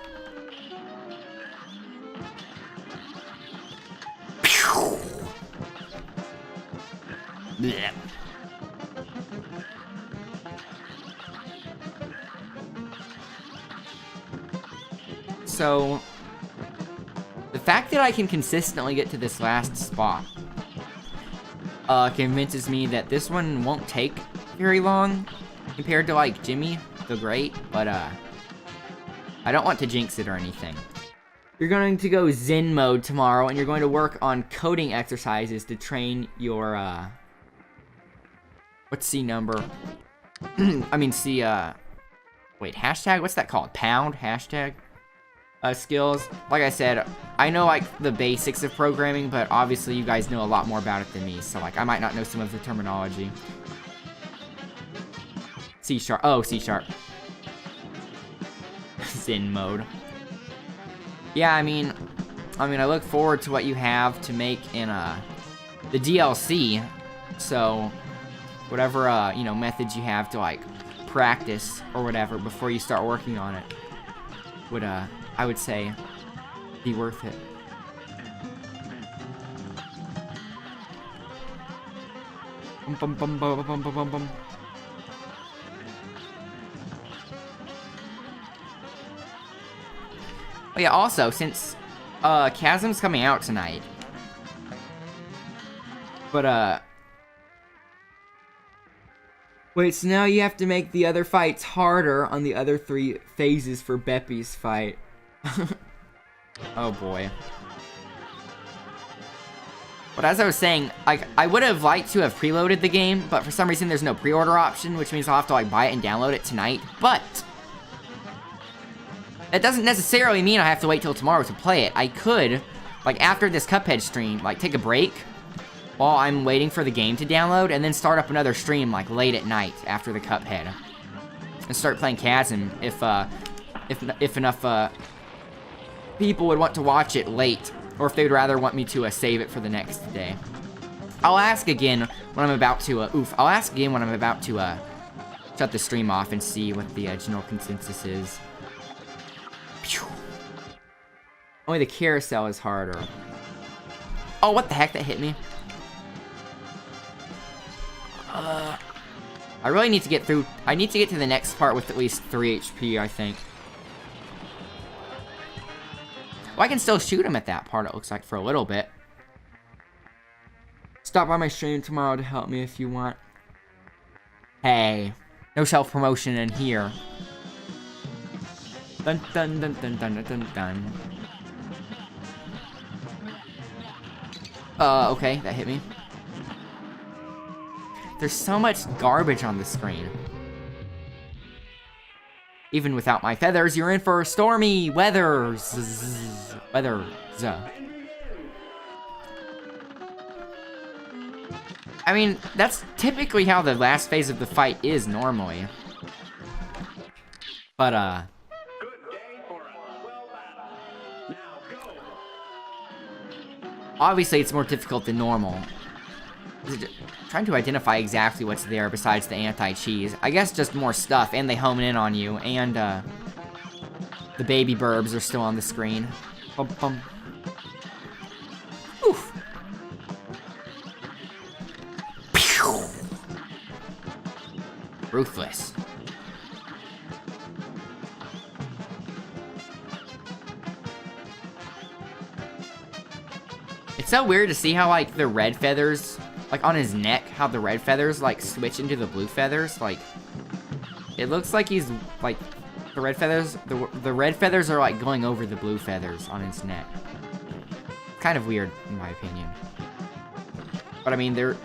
Blech. So, the fact that I can consistently get to this last spot convinces me that this one won't take very long compared to like Jimmy the Great, but I don't want to jinx it or anything. You're going to go Zen mode tomorrow, and you're going to work on coding exercises to train your what's C number? I mean C wait, hashtag? What's that called? Pound? Hashtag? Skills. Like I said, I know like the basics of programming, but obviously you guys know a lot more about it than me, so like I might not know some of the terminology. C sharp. Oh, C sharp. Zen mode. Yeah, I mean I look forward to what you have to make in the DLC. So whatever you know, methods you have to like practice or whatever before you start working on it would I would say be worth it. Bum, bum, bum, bum, bum, bum, bum. Oh yeah, also, since Chasm's coming out tonight, but wait, so now you have to make the other fights harder on the other 3 phases for Beppy's fight. Oh boy. But as I was saying, like, I would have liked to have preloaded the game, but for some reason there's no pre-order option, which means I'll have to like buy it and download it tonight. But that doesn't necessarily mean I have to wait till tomorrow to play it. I could, like after this Cuphead stream, like take a break while I'm waiting for the game to download, and then start up another stream like late at night after the Cuphead. and start playing Chasm if enough people would want to watch it late, or if they'd rather want me to save it for the next day. I'll ask again when I'm about to I'll ask again when I'm about to shut the stream off and see what the general consensus is. Phew. Only the carousel is harder. Oh, what the heck? That hit me. I really need to get through. I need to get to the next part with at least 3 HP, I think. Well, I can still shoot him at that part, it looks like, for a little bit. Stop by my stream tomorrow to help me if you want. Hey, no self-promotion in here. Dun dun dun dun dun dun dun. Okay, that hit me. There's so much garbage on the screen. Even without my feathers, you're in for stormy weathers. I mean, that's typically how the last phase of the fight is normally. But, Good day for a swell battle. Now go. obviously it's more difficult than normal. Trying to identify exactly what's there besides the anti-cheese. I guess just more stuff, and they home in on you, and, the baby burbs are still on the screen. Bum, bum. Oof. Pew. Ruthless. It's so weird to see how, like, the red feathers, like, on his neck, how the red feathers, like, switch into the blue feathers. Like, it looks like he's, like, the red feathers are, like, going over the blue feathers on his neck. Kind of weird, in my opinion. But, I mean, there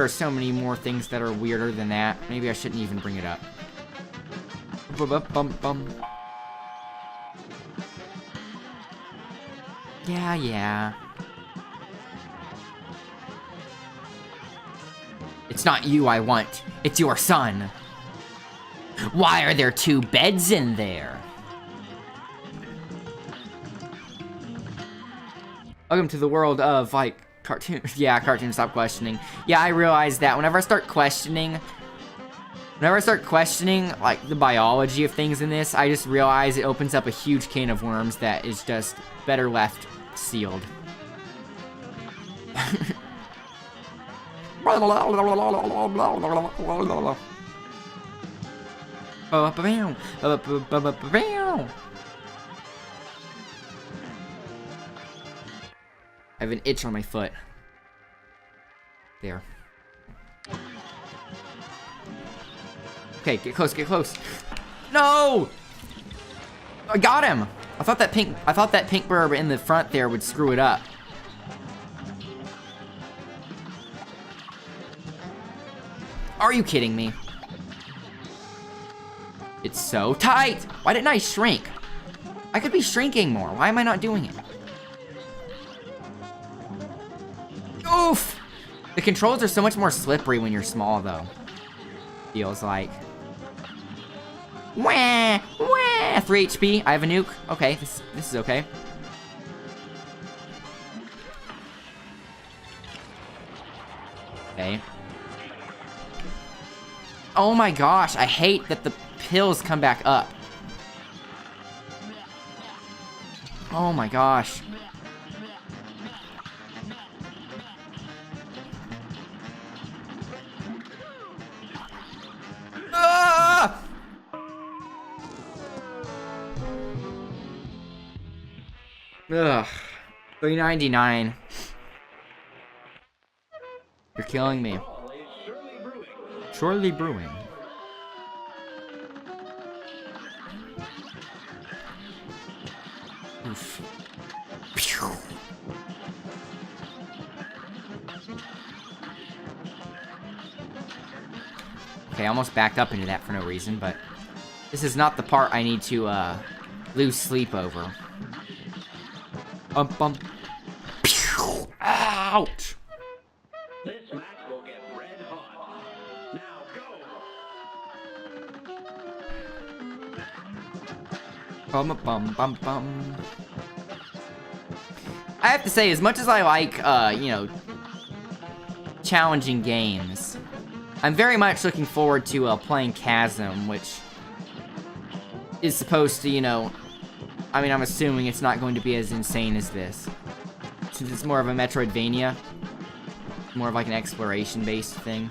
are so many more things that are weirder than that. Maybe I shouldn't even bring it up. Bum. Yeah. It's not you I want. It's your son. Why are there 2 beds in there? Welcome to the world of, like, cartoons. Yeah, cartoons, stop questioning. Yeah, I realize that whenever I start questioning, like, the biology of things in this, I just realize it opens up a huge can of worms that is just better left sealed. I have an itch on my foot. There. Okay, get close. No! I got him! I thought that pink burb in the front there would screw it up. Are you kidding me? It's so tight! Why didn't I shrink? I could be shrinking more. Why am I not doing it? Oof! The controls are so much more slippery when you're small, though. Feels like. Wah! 3 HP. I have a nuke. Okay, this is okay. Okay. Oh my gosh, I hate that the pills come back up. Oh my gosh. Ah! Ugh. $3.99. You're killing me. Surely brewing. Oof. Pew. Okay, I almost backed up into that for no reason, but this is not the part I need to lose sleep over. Pew. Ouch. This match will get red hot. Now Bum bum bum bum. I have to say, as much as I like, you know, challenging games, I'm very much looking forward to playing Chasm, which is supposed to, you know, I mean, I'm assuming it's not going to be as insane as this, since it's more of a Metroidvania, more of like an exploration-based thing.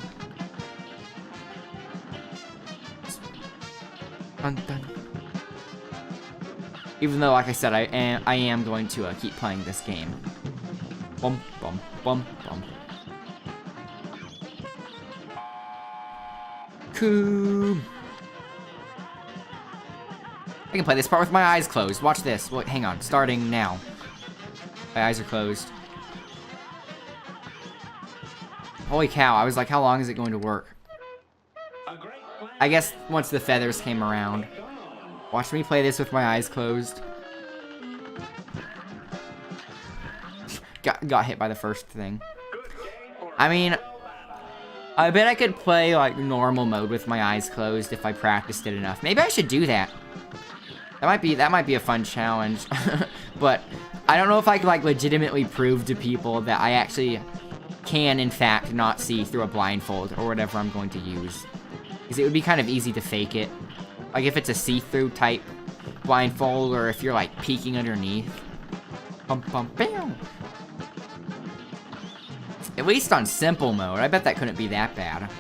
Dun, dun. Even though, like I said, I am going to keep playing this game. Bum bum bum bum. Cool. I can play this part with my eyes closed. Watch this. Wait, hang on. Starting now. My eyes are closed. Holy cow. I was like, how long is it going to work? I guess once the feathers came around. Watch me play this with my eyes closed. Got hit by the first thing. I mean, I bet I could play like normal mode with my eyes closed if I practiced it enough. Maybe I should do that. That might be a fun challenge. But I don't know if I could like legitimately prove to people that I actually can in fact not see through a blindfold or whatever I'm going to use. Because it would be kind of easy to fake it. Like if it's a see-through type blindfold or if you're like peeking underneath. Bum bum bam. At least on simple mode. I bet that couldn't be that bad.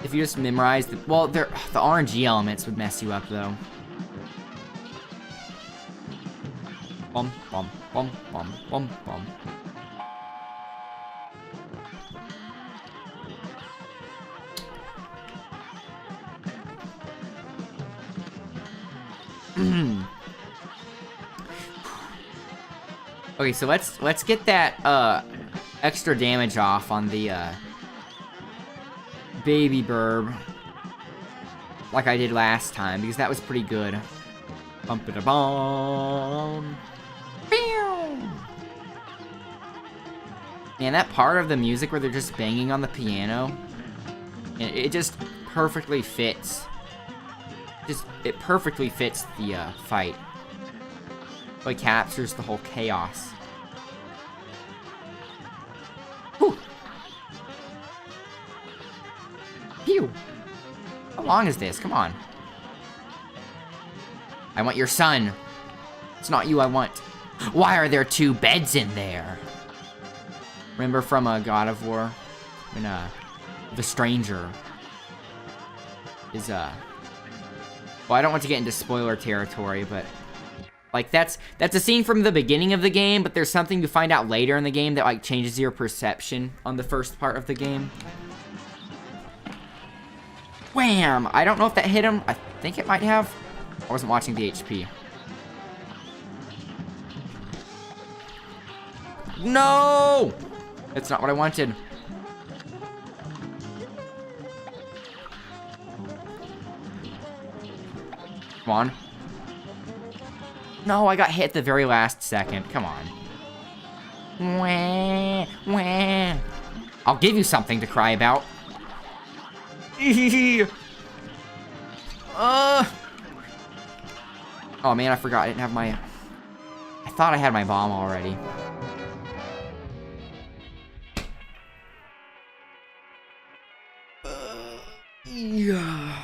If you just memorize the... Well, the RNG elements would mess you up, though. Bum, bum, bum, bum, bum, bum. Okay, so let's get that extra damage off on the baby burb like I did last time because that was pretty good. Bump it a bomb. Man, that part of the music where they're just banging on the piano, it just perfectly fits. It perfectly fits the fight. It captures the whole chaos. Whew. Pew. How long is this? Come on. I want your son. It's not you I want. Why are there two beds in there? Remember from God of War? When the stranger is well, I don't want to get into spoiler territory, but like that's a scene from the beginning of the game, but there's something you find out later in the game that like changes your perception on the first part of the game. Wham! I don't know if that hit him. I think it might have. I wasn't watching the HP. No! That's not what I wanted. Come on. No, I got hit at the very last second. Come on. Wah, wah. I'll give you something to cry about. Oh man, I forgot I didn't have my... I thought I had my bomb already. Yeah.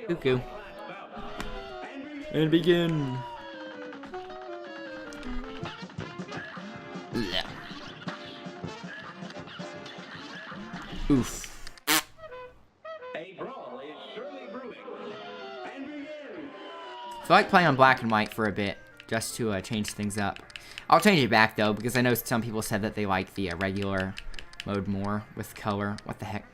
Cuckoo. And begin. Yeah. Oof. So I like playing on black and white for a bit, just to change things up. I'll change it back though, because I know some people said that they like the regular mode more with color. What the heck?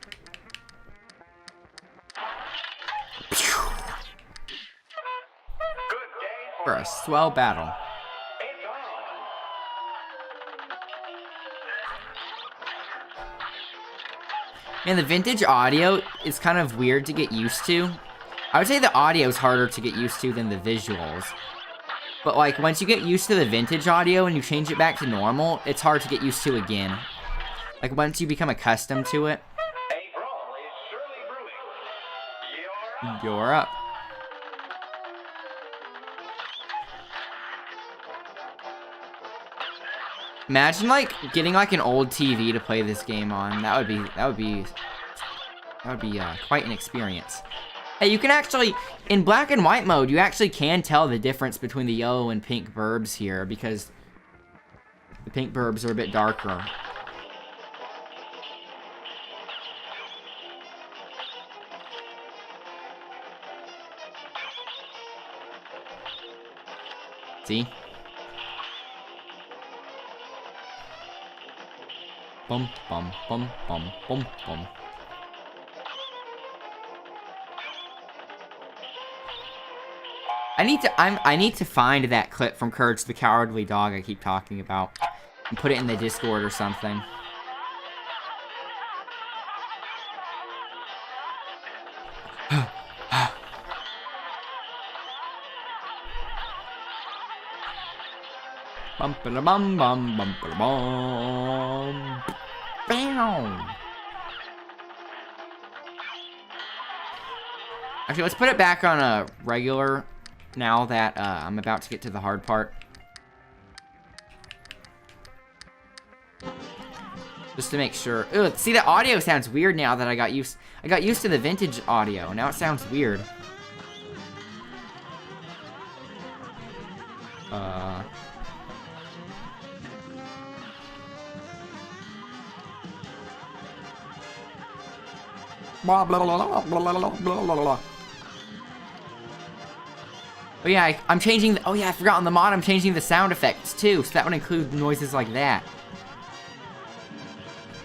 For a swell battle. And the vintage audio is kind of weird to get used to. I would say the audio is harder to get used to than the visuals. But like, once you get used to the vintage audio and you change it back to normal, it's hard to get used to again. Like, once you become accustomed to it. A brawl is surely brewing. Your You're up. Imagine like getting like an old TV to play this game on. That would be quite an experience. Hey, you can actually, in black and white mode, you actually can tell the difference between the yellow and pink burbs here because the pink burbs are a bit darker. See? Bum, bum, bum, bum, bum, bum. I need to find that clip from Courage the Cowardly Dog I keep talking about and put it in the Discord or something. Bum ba bum bum bum ba bum. Bam. Actually, let's put it back on a regular now that I'm about to get to the hard part. Just to make sure. Ugh, see, the audio sounds weird now that I got used to the vintage audio. Now it sounds weird. Blah, blah, blah, blah, blah, blah, blah, blah. Oh yeah, I'm changing the, oh yeah, I forgot on the mod I'm changing the sound effects too, so that would include noises like that.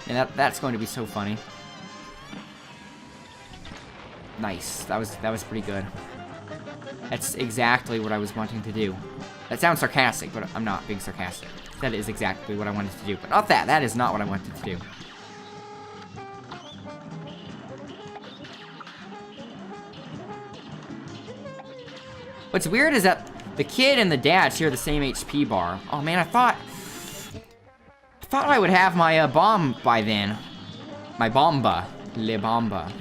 And that's going to be so funny. Nice, that was pretty good. That's exactly what I was wanting to do. That sounds sarcastic, but I'm not being sarcastic. That is exactly what I wanted to do, but not that. That is not what I wanted to do. What's weird is that the kid and the dad share the same HP bar. Oh man, I thought I would have my bomb by then. My bomba. Le bomba.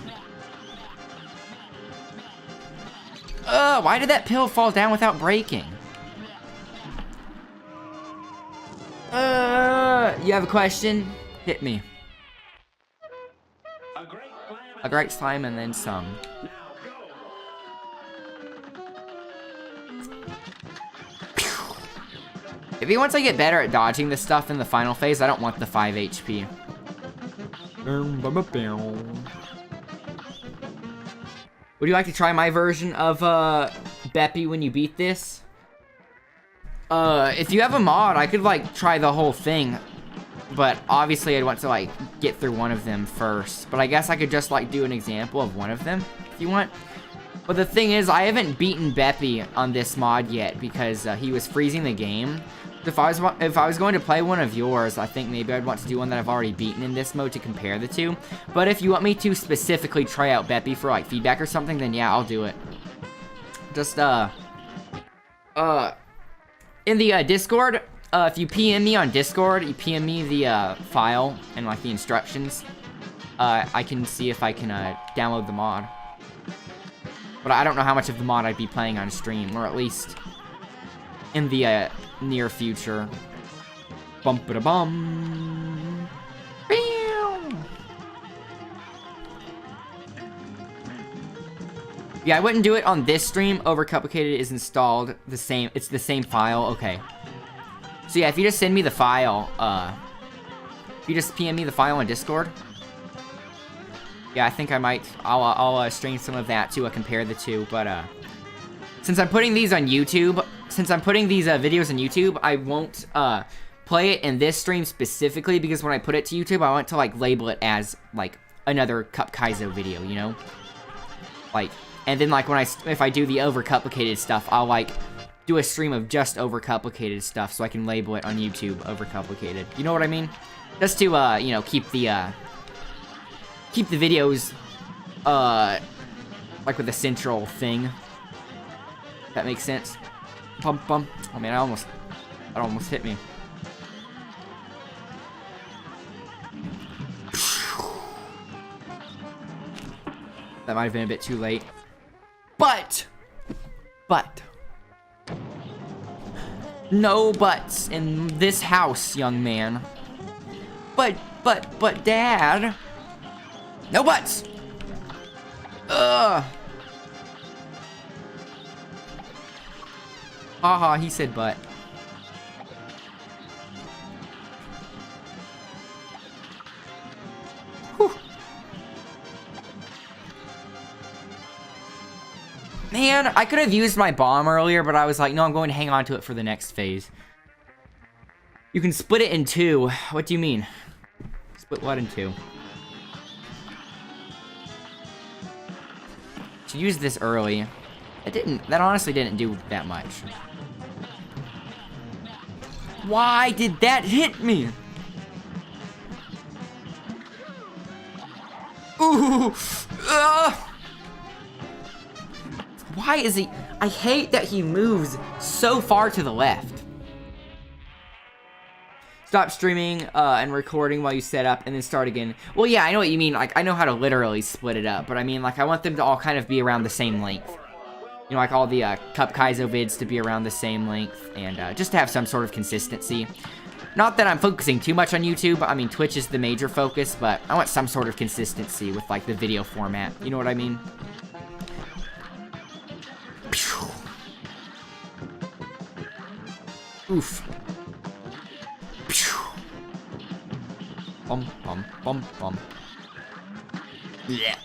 Why did that pill fall down without breaking? You have a question? Hit me. A great slime and then some. Maybe once I get better at dodging this stuff in the final phase, I don't want the 5 HP. Would you like to try my version of Beppy when you beat this? If you have a mod, I could like try the whole thing. But obviously I'd want to like get through one of them first. But I guess I could just like do an example of one of them if you want. But the thing is, I haven't beaten Beppy on this mod yet because he was freezing the game. If I was going to play one of yours, I think maybe I'd want to do one that I've already beaten in this mode to compare the two. But if you want me to specifically try out Beppy for like feedback or something, then yeah, I'll do it. Just in the Discord, if you PM me on Discord, you PM me the file and like the instructions. I can see if I can download the mod. But I don't know how much of the mod I'd be playing on stream, or at least in the near future. Bum-ba-da-bum. Yeah, I wouldn't do it on this stream. Overcomplicated is installed the same. It's the same file. Okay. So yeah, if you just send me the file, if you just PM me the file on Discord. Yeah, I think I might. I'll stream some of that to compare the two. But since I'm putting these on YouTube, since I'm putting these videos on YouTube, I won't play it in this stream specifically because when I put it to YouTube, I want to like label it as like another CupKaizo video, you know? Like, and then like if I do the overcomplicated stuff, I'll like do a stream of just overcomplicated stuff so I can label it on YouTube overcomplicated. You know what I mean? Just to you know, keep the videos like with a central thing. If that makes sense. Bum bum. Oh man, that almost hit me. That might have been a bit too late. No buts in this house, young man. But, Dad. No buts! Ugh. Haha, he said but. Whew. Man, I could have used my bomb earlier, but I was like, no, I'm going to hang on to it for the next phase. You can split it in two. What do you mean? Split what in two? Should use this early. That honestly didn't do that much. Why did that hit me? Ooh! Why is he... I hate that he moves so far to the left. Stop streaming and recording while you set up and then start again. Well, yeah, I know what you mean. Like, I know how to literally split it up. But I mean, like, I want them to all kind of be around the same length. You know, like all the CupKaizo vids to be around the same length. And just to have some sort of consistency. Not that I'm focusing too much on YouTube. I mean, Twitch is the major focus. But I want some sort of consistency with, like, the video format. You know what I mean? Oof. Bum, bum, bum, bum. Yeah.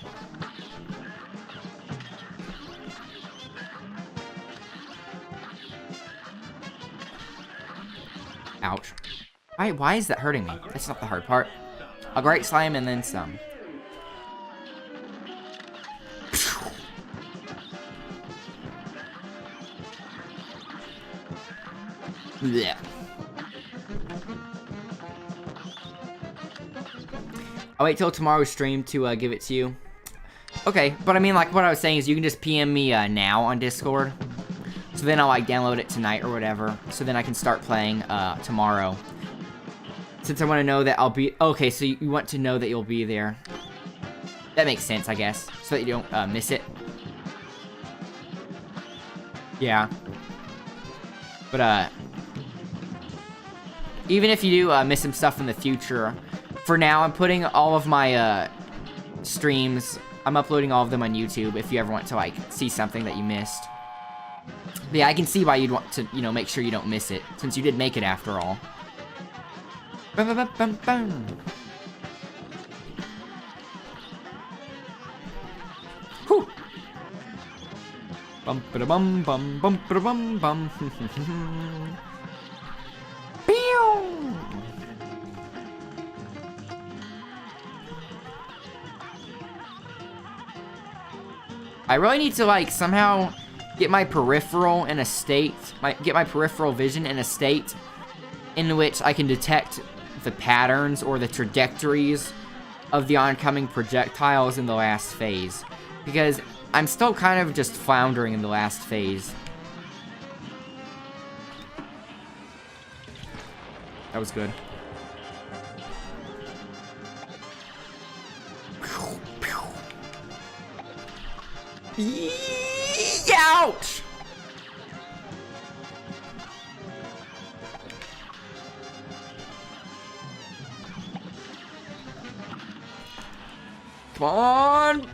Ouch. Why is that hurting me? That's not the hard part. A great slime and then some. Yeah. I'll wait till tomorrow's stream to give it to you. Okay, but I mean, like, what I was saying is you can just PM me now on Discord. So then I'll, like, download it tonight or whatever. So then I can start playing tomorrow. Since I want to know that I'll be... Okay, so you want to know that you'll be there. That makes sense, I guess. So that you don't miss it. Yeah. But, even if you do miss some stuff in the future, for now, I'm putting all of my streams, I'm uploading all of them on YouTube if you ever want to, like, see something that you missed. But yeah, I can see why you'd want to, you know, make sure you don't miss it, since you did make it after all. Bum, bum, bum, bum. Whew. Bum, ba, bum, bum, bum, ba, bum, bum. I really need to, like, somehow get my peripheral in a state, get my peripheral vision in a state in which I can detect the patterns or the trajectories of the oncoming projectiles in the last phase. Because I'm still kind of just floundering in the last phase. That was good. Ouch! Come on!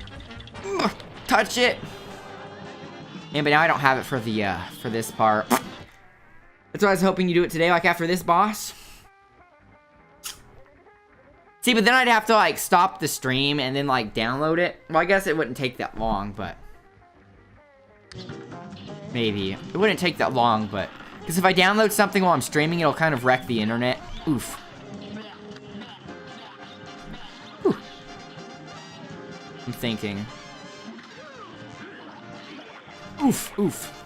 Touch it! Yeah, but now I don't have it for the, for this part. That's why I was hoping you do it today, like after this boss. See, but then I'd have to, like, stop the stream and then, like, download it. Well, I guess it wouldn't take that long, but... Maybe. It wouldn't take that long, but... Because if I download something while I'm streaming, it'll kind of wreck the internet. Oof. Whew. I'm thinking. Oof, oof.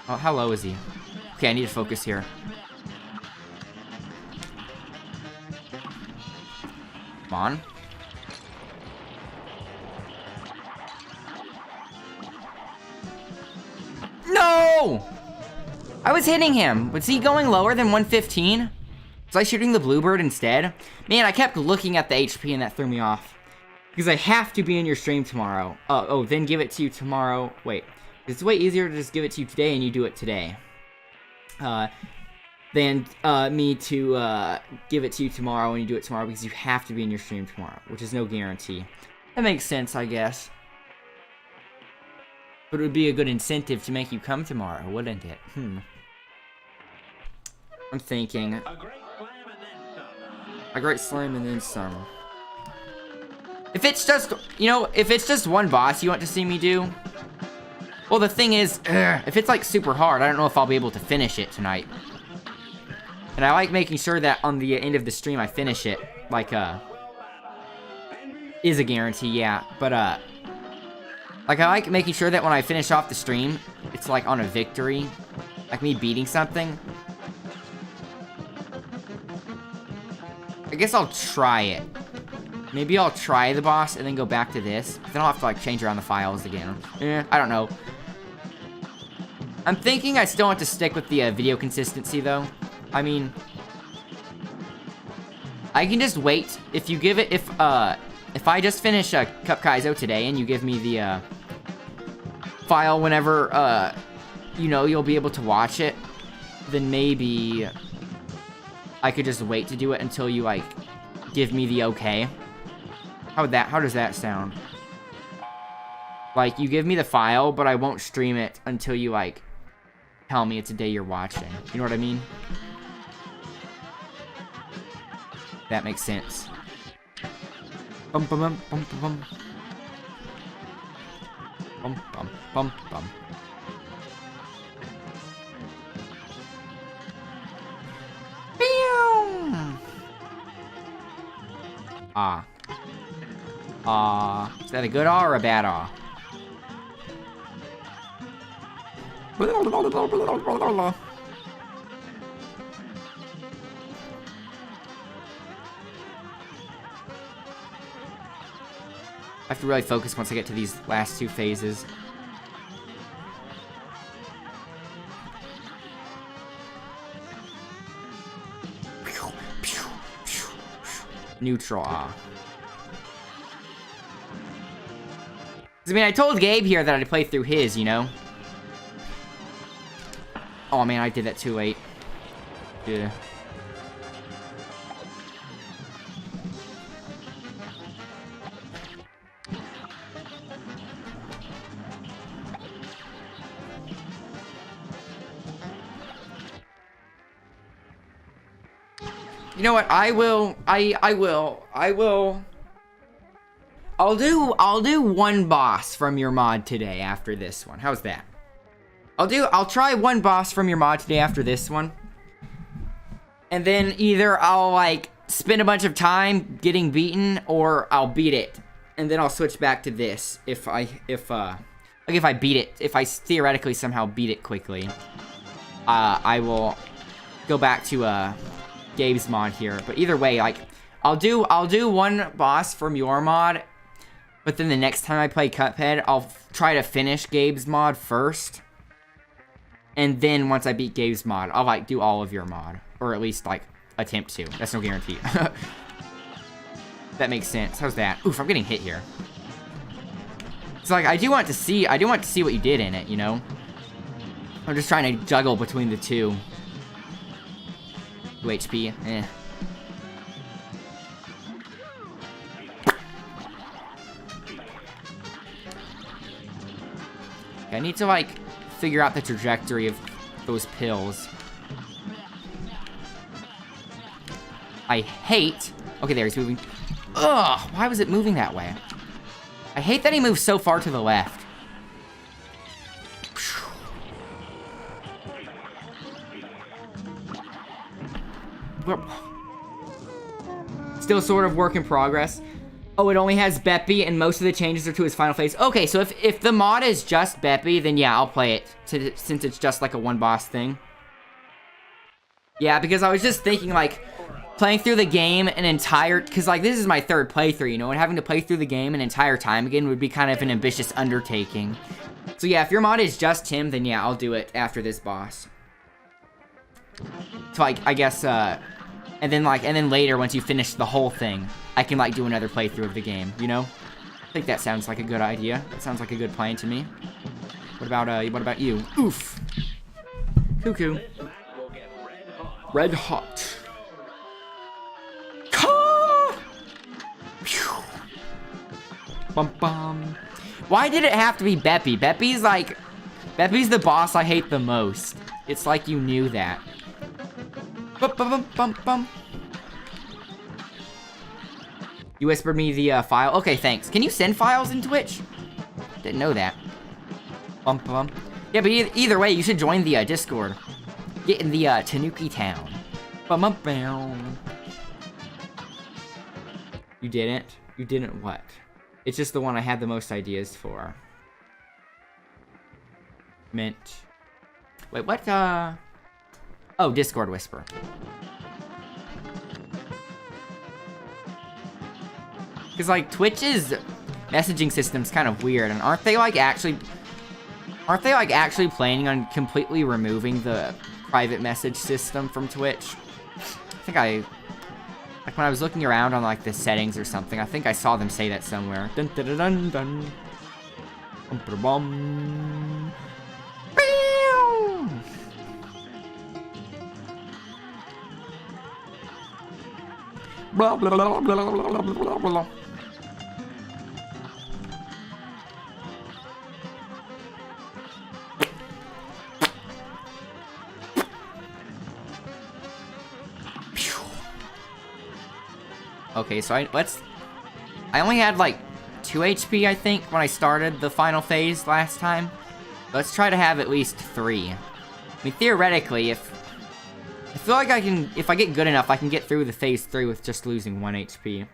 Oh, how low is he? Okay, I need to focus here. Come on. No! I was hitting him. Was he going lower than 115? Was I shooting the bluebird instead? Man, I kept looking at the HP and that threw me off. Because I have to be in your stream tomorrow. Oh, then give it to you tomorrow. Wait. It's way easier to just give it to you today and you do it today. Than me to give it to you tomorrow and you do it tomorrow because you have to be in your stream tomorrow, which is no guarantee. That makes sense, I guess. But it would be a good incentive to make you come tomorrow, wouldn't it? I'm thinking. A great slam and then some. If it's just, if it's just one boss you want to see me do, well, the thing is, if it's like super hard, I don't know if I'll be able to finish it tonight. And I like making sure that on the end of the stream I finish it, like, is a guarantee, yeah. But, like, I like making sure that when I finish off the stream, it's like on a victory, like me beating something. I guess I'll try it. Maybe I'll try the boss and then go back to this. Then I'll have to, like, change around the files again. I don't know. I'm thinking I still want to stick with the video consistency, though. I mean, I can just wait. If you give it, if I just finish CupKaizo today and you give me the file whenever you'll be able to watch it, then maybe I could just wait to do it until you like give me the okay. How does that sound? Like, you give me the file, but I won't stream it until you like tell me it's a day you're watching. You know what I mean? That makes sense. Bum bum bum bum bum bum bum bum bum. Is that a good awe or a bad awe? I have to really focus once I get to these last two phases. Neutral, I mean, I told Gabe here that I'd play through his, Oh man, I did that too late. Yeah. You know what? I'll do one boss from your mod today after this one. How's that? I'll try one boss from your mod today after this one. And then either I'll like spend a bunch of time getting beaten or I'll beat it. And then I'll switch back to this if I beat it, if I theoretically somehow beat it quickly. I will go back to Gabe's mod here. But either way, like I'll do one boss from your mod, but then the next time I play Cuphead, I'll try to finish Gabe's mod first. And then once I beat Gabe's mod, I'll like do all of your mod, or at least like attempt to. That's no guarantee. That makes sense. How's that? Oof, I'm getting hit here. It's like I do want to see what you did in it, I'm just trying to juggle between the two. 2 HP, eh. I need to like figure out the trajectory of those pills. I hate... Okay, there, he's moving. Ugh, why was it moving that way? I hate that he moves so far to the left. Still sort of work in progress. Oh, it only has Beppy, and most of the changes are to his final phase. Okay, so if the mod is just Beppy, then yeah, I'll play it, since it's just like a one-boss thing. Yeah, because I was just thinking, like, playing through the game an entire... Because, like, this is my third playthrough, and having to play through the game an entire time again would be kind of an ambitious undertaking. So yeah, if your mod is just him, then yeah, I'll do it after this boss. So, I guess, And then later, once you finish the whole thing, I can, like, do another playthrough of the game, you know? I think that sounds like a good idea. That sounds like a good plan to me. What about you? Oof. Cuckoo. This match will get Red hot. Caw! Pew. Bum bum. Why did it have to be Beppy? Beppy's the boss I hate the most. It's like you knew that. Bum bum bum bum bum. You whispered me the file. Okay, thanks. Can you send files in Twitch? Didn't know that. Bum bum. Yeah, but either way, you should join the Discord. Get in the Tanuki town. Bum bum bum. You didn't? You didn't what? It's just the one I had the most ideas for. Mint. Wait, what? Oh, Discord Whisper. Because, like, Twitch's messaging system's kind of weird, and aren't they, like, actually planning on completely removing the private message system from Twitch? I think like, when I was looking around on, like, the settings or something, I think I saw them say that somewhere. Dun dun dun dun dun. Bum ba bum. Blah blah blah blah blah blah blah blah. Okay, so I only had like 2 HP, I think, when I started the final phase last time. Let's try to have at least 3. I mean, theoretically, I feel like if I get good enough, I can get through the phase 3 with just losing 1 HP.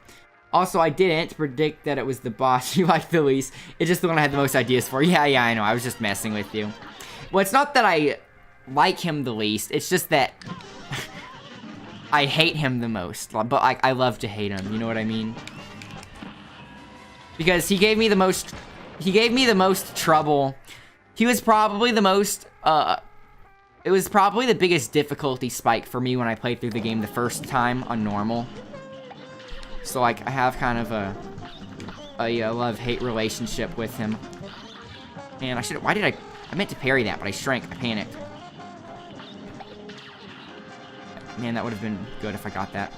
Also, I didn't predict that it was the boss you liked the least. It's just the one I had the most ideas for. Yeah, I know. I was just messing with you. Well, it's not that I like him the least. It's just that I hate him the most. But, like, I love to hate him. You know what I mean? Because he gave me the most trouble. He was probably the most, it was probably the biggest difficulty spike for me when I played through the game the first time on normal. So, like, I have kind of a love-hate relationship with him. And I meant to parry that, but I shrank. I panicked. Man, that would have been good if I got that.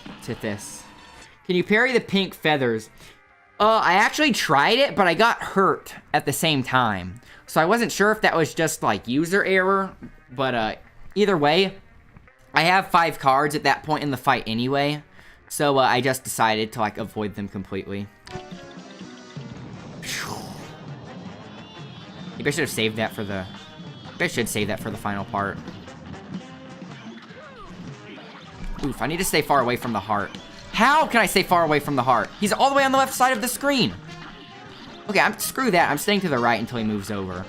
Let's hit this. Can you parry the pink feathers? I actually tried it, but I got hurt at the same time. So I wasn't sure if that was just, like, user error. But, either way, I have 5 cards at that point in the fight anyway. So, I just decided to, like, avoid them completely. Maybe I should have saved that for the... Maybe I should save that for the final part. Oof, I need to stay far away from the heart. How can I stay far away from the heart? He's all the way on the left side of the screen. Okay, screw that. I'm staying to the right until he moves over.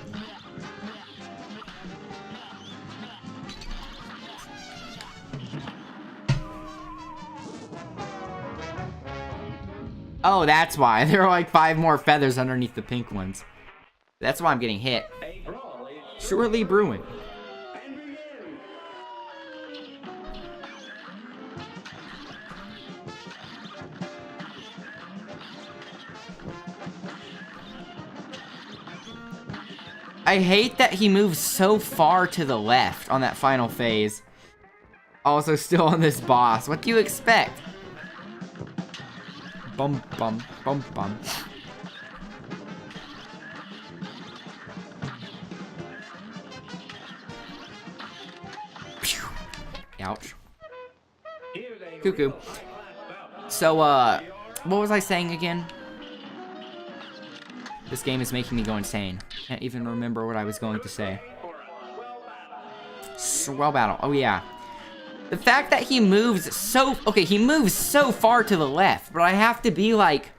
Oh, that's why. There are like 5 more feathers underneath the pink ones. That's why I'm getting hit. A brawl is Surely brewing. and begin. I hate that he moves so far to the left on that final phase. Also still on this boss. What do you expect? Bum bum bum bum. Pew. Ouch. Here's a Cuckoo. real high-class bout. So, what was I saying again? This game is making me go insane. Can't even remember what I was going to say. For a swell battle. Swell battle. Oh, yeah. The fact that he moves so... Okay, he moves so far to the left, but I have to be, like...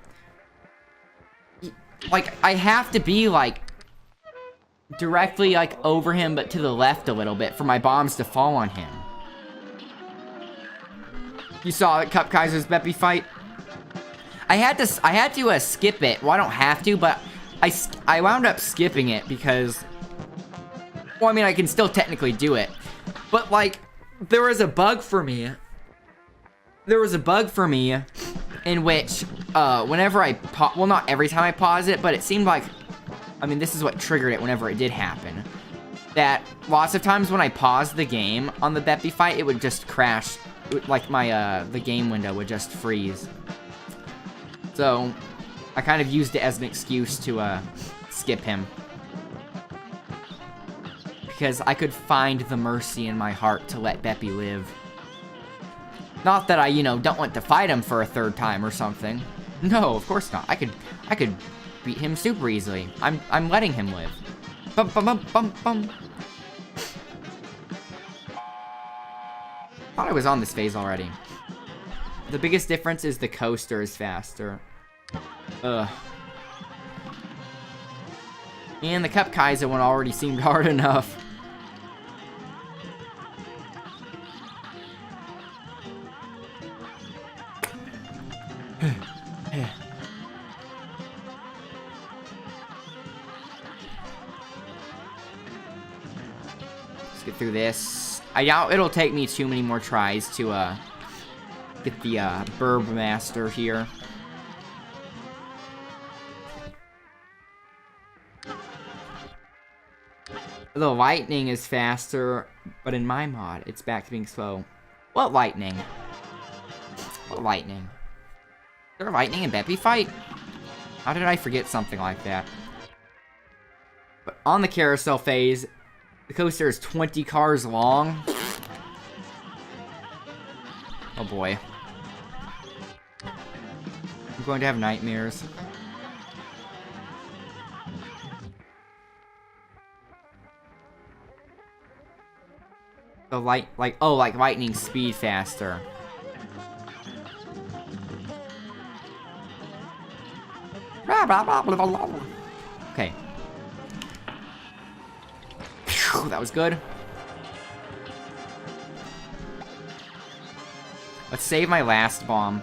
I have to be, like... directly, like, over him, but to the left a little bit for my bombs to fall on him. You saw CupKaizo's Beppy fight? I had to skip it. Well, I don't have to, but I wound up skipping it because, well, I mean, I can still technically do it, but like, there was a bug for me. In which, whenever I well, not every time I pause it, but it seemed like, I mean, this is what triggered it whenever it did happen. That lots of times when I paused the game on the Beppy fight, it would just crash. Like my, the game window would just freeze. So, I kind of used it as an excuse to, skip him. Because I could find the mercy in my heart to let Beppy live. Not that I, you know, don't want to fight him for a third time or something. No, of course not. I could beat him super easily. I'm letting him live. Bum bum bum bum bum. Thought I was on this phase already. The biggest difference is the coaster is faster. Ugh. And the CupKaizo one already seemed hard enough. Let's get through this. I doubt it'll take me too many more tries to get the Burb Master here. The lightning is faster, but in my mod, it's back to being slow. What lightning? What lightning? Is there lightning in Beppy fight? How did I forget something like that? But on the carousel phase, the coaster is 20 cars long. Oh boy. I'm going to have nightmares. The like lightning speed faster. Okay. Phew, that was good. Let's save my last bomb.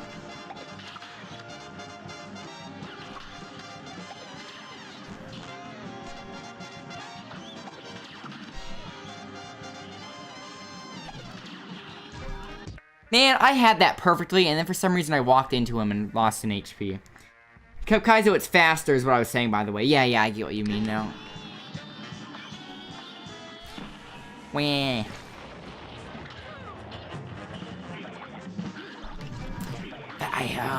Man, I had that perfectly, and then for some reason I walked into him and lost an HP. CupKaizo, it's faster is what I was saying, by the way. Yeah, I get what you mean now. Wah.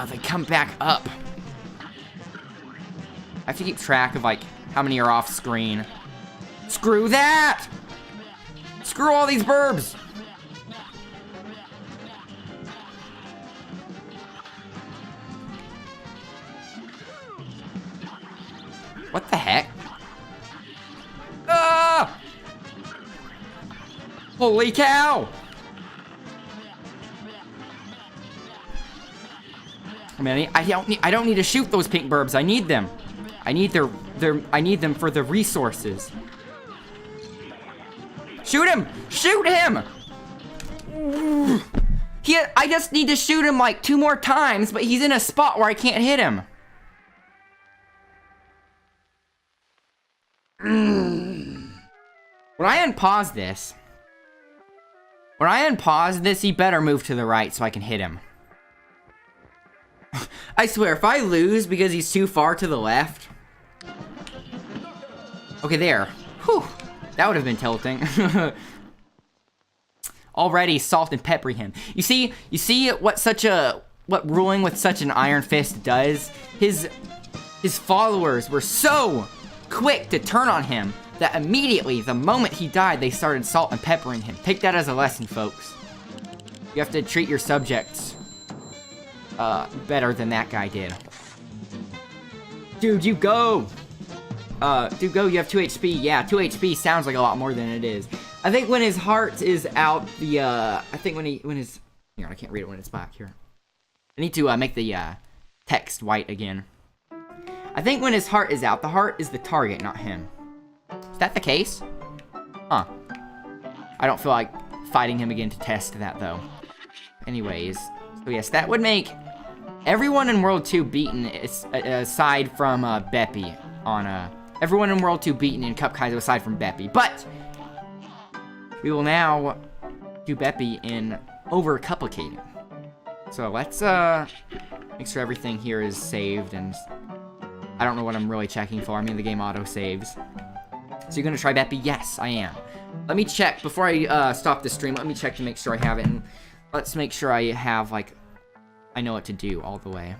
They come back up. I have to keep track of, like, how many are off screen. Screw that! Screw all these burbs! What the heck? Ah! Holy cow! I mean, I don't need to shoot those pink burbs. I need them. I need I need them for the resources. Shoot him! Shoot him! I just need to shoot him like 2 more times, but he's in a spot where I can't hit him. When I unpause this, he better move to the right so I can hit him. I swear, if I lose because he's too far to the left... Okay, there. Whew. That would have been tilting. Already salt and pepper him. You see what ruling with such an iron fist does? His followers were so quick to turn on him that immediately, the moment he died, they started salt and peppering him. Take that as a lesson, folks. You have to treat your subjects better than that guy did. Dude, you go! Dude, go, you have 2 HP. Yeah, 2 HP sounds like a lot more than it is. I think when his heart is out, I think when his... Hang on, I can't read it when it's black here. I need to, make the, text white again. I think when his heart is out, the heart is the target, not him. Is that the case? Huh. I don't feel like fighting him again to test that, though. Anyways, so yes, that would make everyone in World 2 beaten, aside from, Beppy on everyone in World 2 beaten in CupKaizo aside from Beppy. But we will now do Beppy in overcomplicated. So let's make sure everything here is saved, and I don't know what I'm really checking for. I mean, the game auto saves. So you're gonna try Beppy? Yes, I am. Let me check before I stop the stream. Let me check to make sure I have it, and let's make sure I have like I know what to do all the way.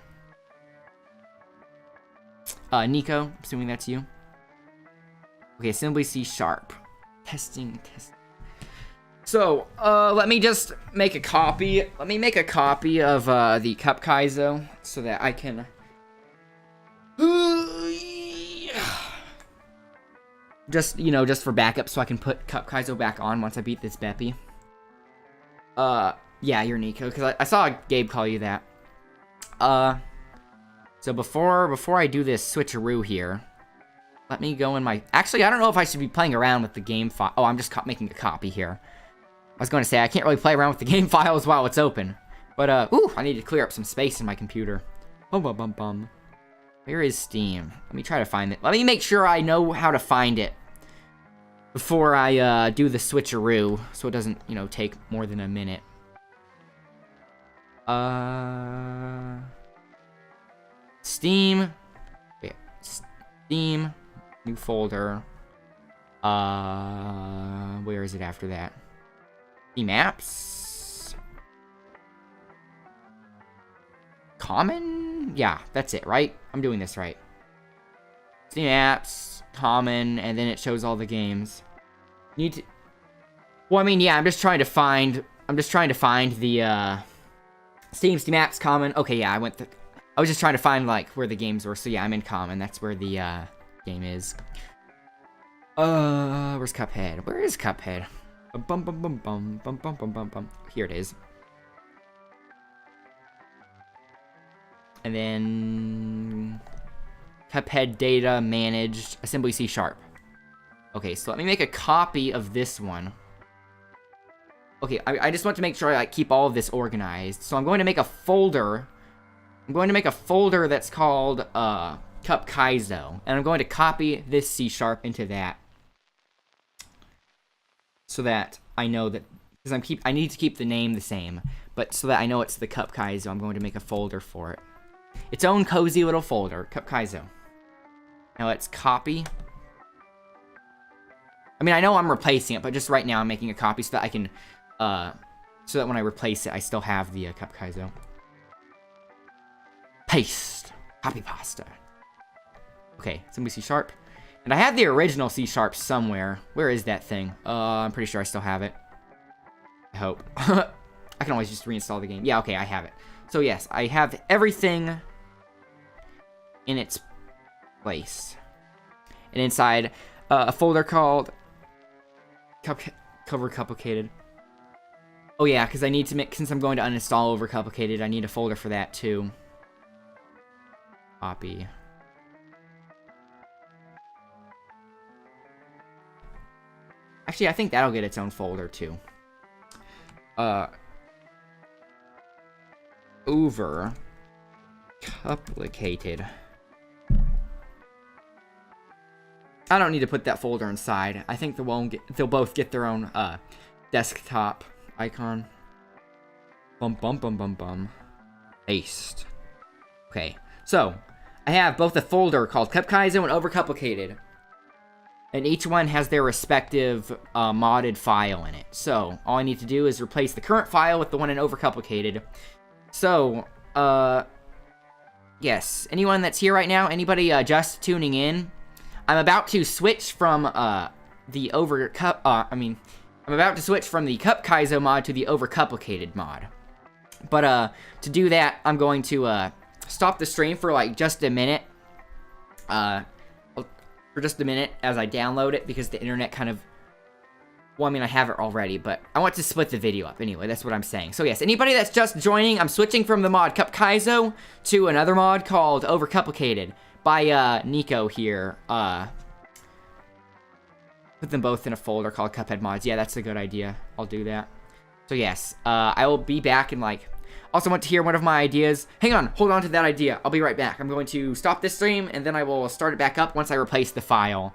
Nico, assuming that's you. Okay, assembly C#. Testing. So, let me just make a copy. Let me make a copy of the CupKaizo so that I can. Just, you know, just for backup, so I can put CupKaizo back on once I beat this Beppy. Yeah, you're Nico, because I saw Gabe call you that. So before I do this switcheroo here, let me go in my... Actually, I don't know if I should be playing around with the game file. Oh, I'm just making a copy here. I was going to say, I can't really play around with the game files while it's open. But, ooh, I need to clear up some space in my computer. Bum. Where is Steam? Let me try to find it. Let me make sure I know how to find it before I do the switcheroo, so it doesn't, you know, take more than a minute. Steam. Wait, Steam. New folder. Where is it after that? Steam apps. Common? Yeah, that's it, right? I'm doing this right. Steam apps, common, and then it shows all the games. Need to... Well, I mean, yeah, I'm just trying to find the, Steam apps, common. Okay, yeah, I was just trying to find, like, where the games were. So, yeah, I'm in common. That's where the, game is. Where's Cuphead? Where is Cuphead? Here it is. And then... Cuphead data managed. Assembly C#. Okay, so let me make a copy of this one. Okay, I just want to make sure I keep all of this organized. So I'm going to make a folder. I'm going to make a folder that's called CupKaizo. And I'm going to copy this C# into that. So that I know that, because I need to keep the name the same, but so that I know it's the CupKaizo, I'm going to make a folder for it. Its own cozy little folder, CupKaizo. Now let's copy. I mean, I know I'm replacing it, but just right now I'm making a copy so that I can, so that when I replace it, I still have the CupKaizo. Paste. Copy pasta. Okay, assembly C#. And I have the original C# somewhere. Where is that thing? I'm pretty sure I still have it. I hope. I can always just reinstall the game. Yeah, okay, I have it. So yes, I have everything in its place. And inside a folder called Overcomplicated. Oh yeah, because I need to make, since I'm going to uninstall Overcomplicated, I need a folder for that too. Copy. Actually, I think that'll get its own folder too. Overcomplicated. I don't need to put that folder inside. I think they'll both get their own desktop icon. Bum. Paste. Okay, so I have both a folder called CupKaizo and Overcomplicated. And each one has their respective modded file in it. So, all I need to do is replace the current file with the one in Overcomplicated. So, yes. Anyone that's here right now? Anybody just tuning in? I'm about to switch from I'm about to switch from the CupKaizo mod to the Overcomplicated mod. But, to do that, I'm going to, stop the stream for, like, just a minute. For just a minute as I download it, because the internet kind of... Well, I mean, I have it already, but I want to split the video up anyway. That's what I'm saying. So, yes, anybody that's just joining, I'm switching from the mod CupKaizo to another mod called Overcomplicated by, Nico here. Put them both in a folder called Cuphead Mods. Yeah, that's a good idea. I'll do that. So, yes, I will be back in, like, Also want to hear one of my ideas. Hang on, hold on to that idea. I'll be right back. I'm going to stop this stream, and then I will start it back up once I replace the file.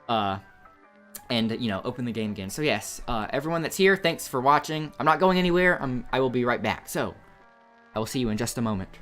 And, you know, open the game again. So, yes, everyone that's here, thanks for watching. I'm not going anywhere. I will be right back. So, I will see you in just a moment.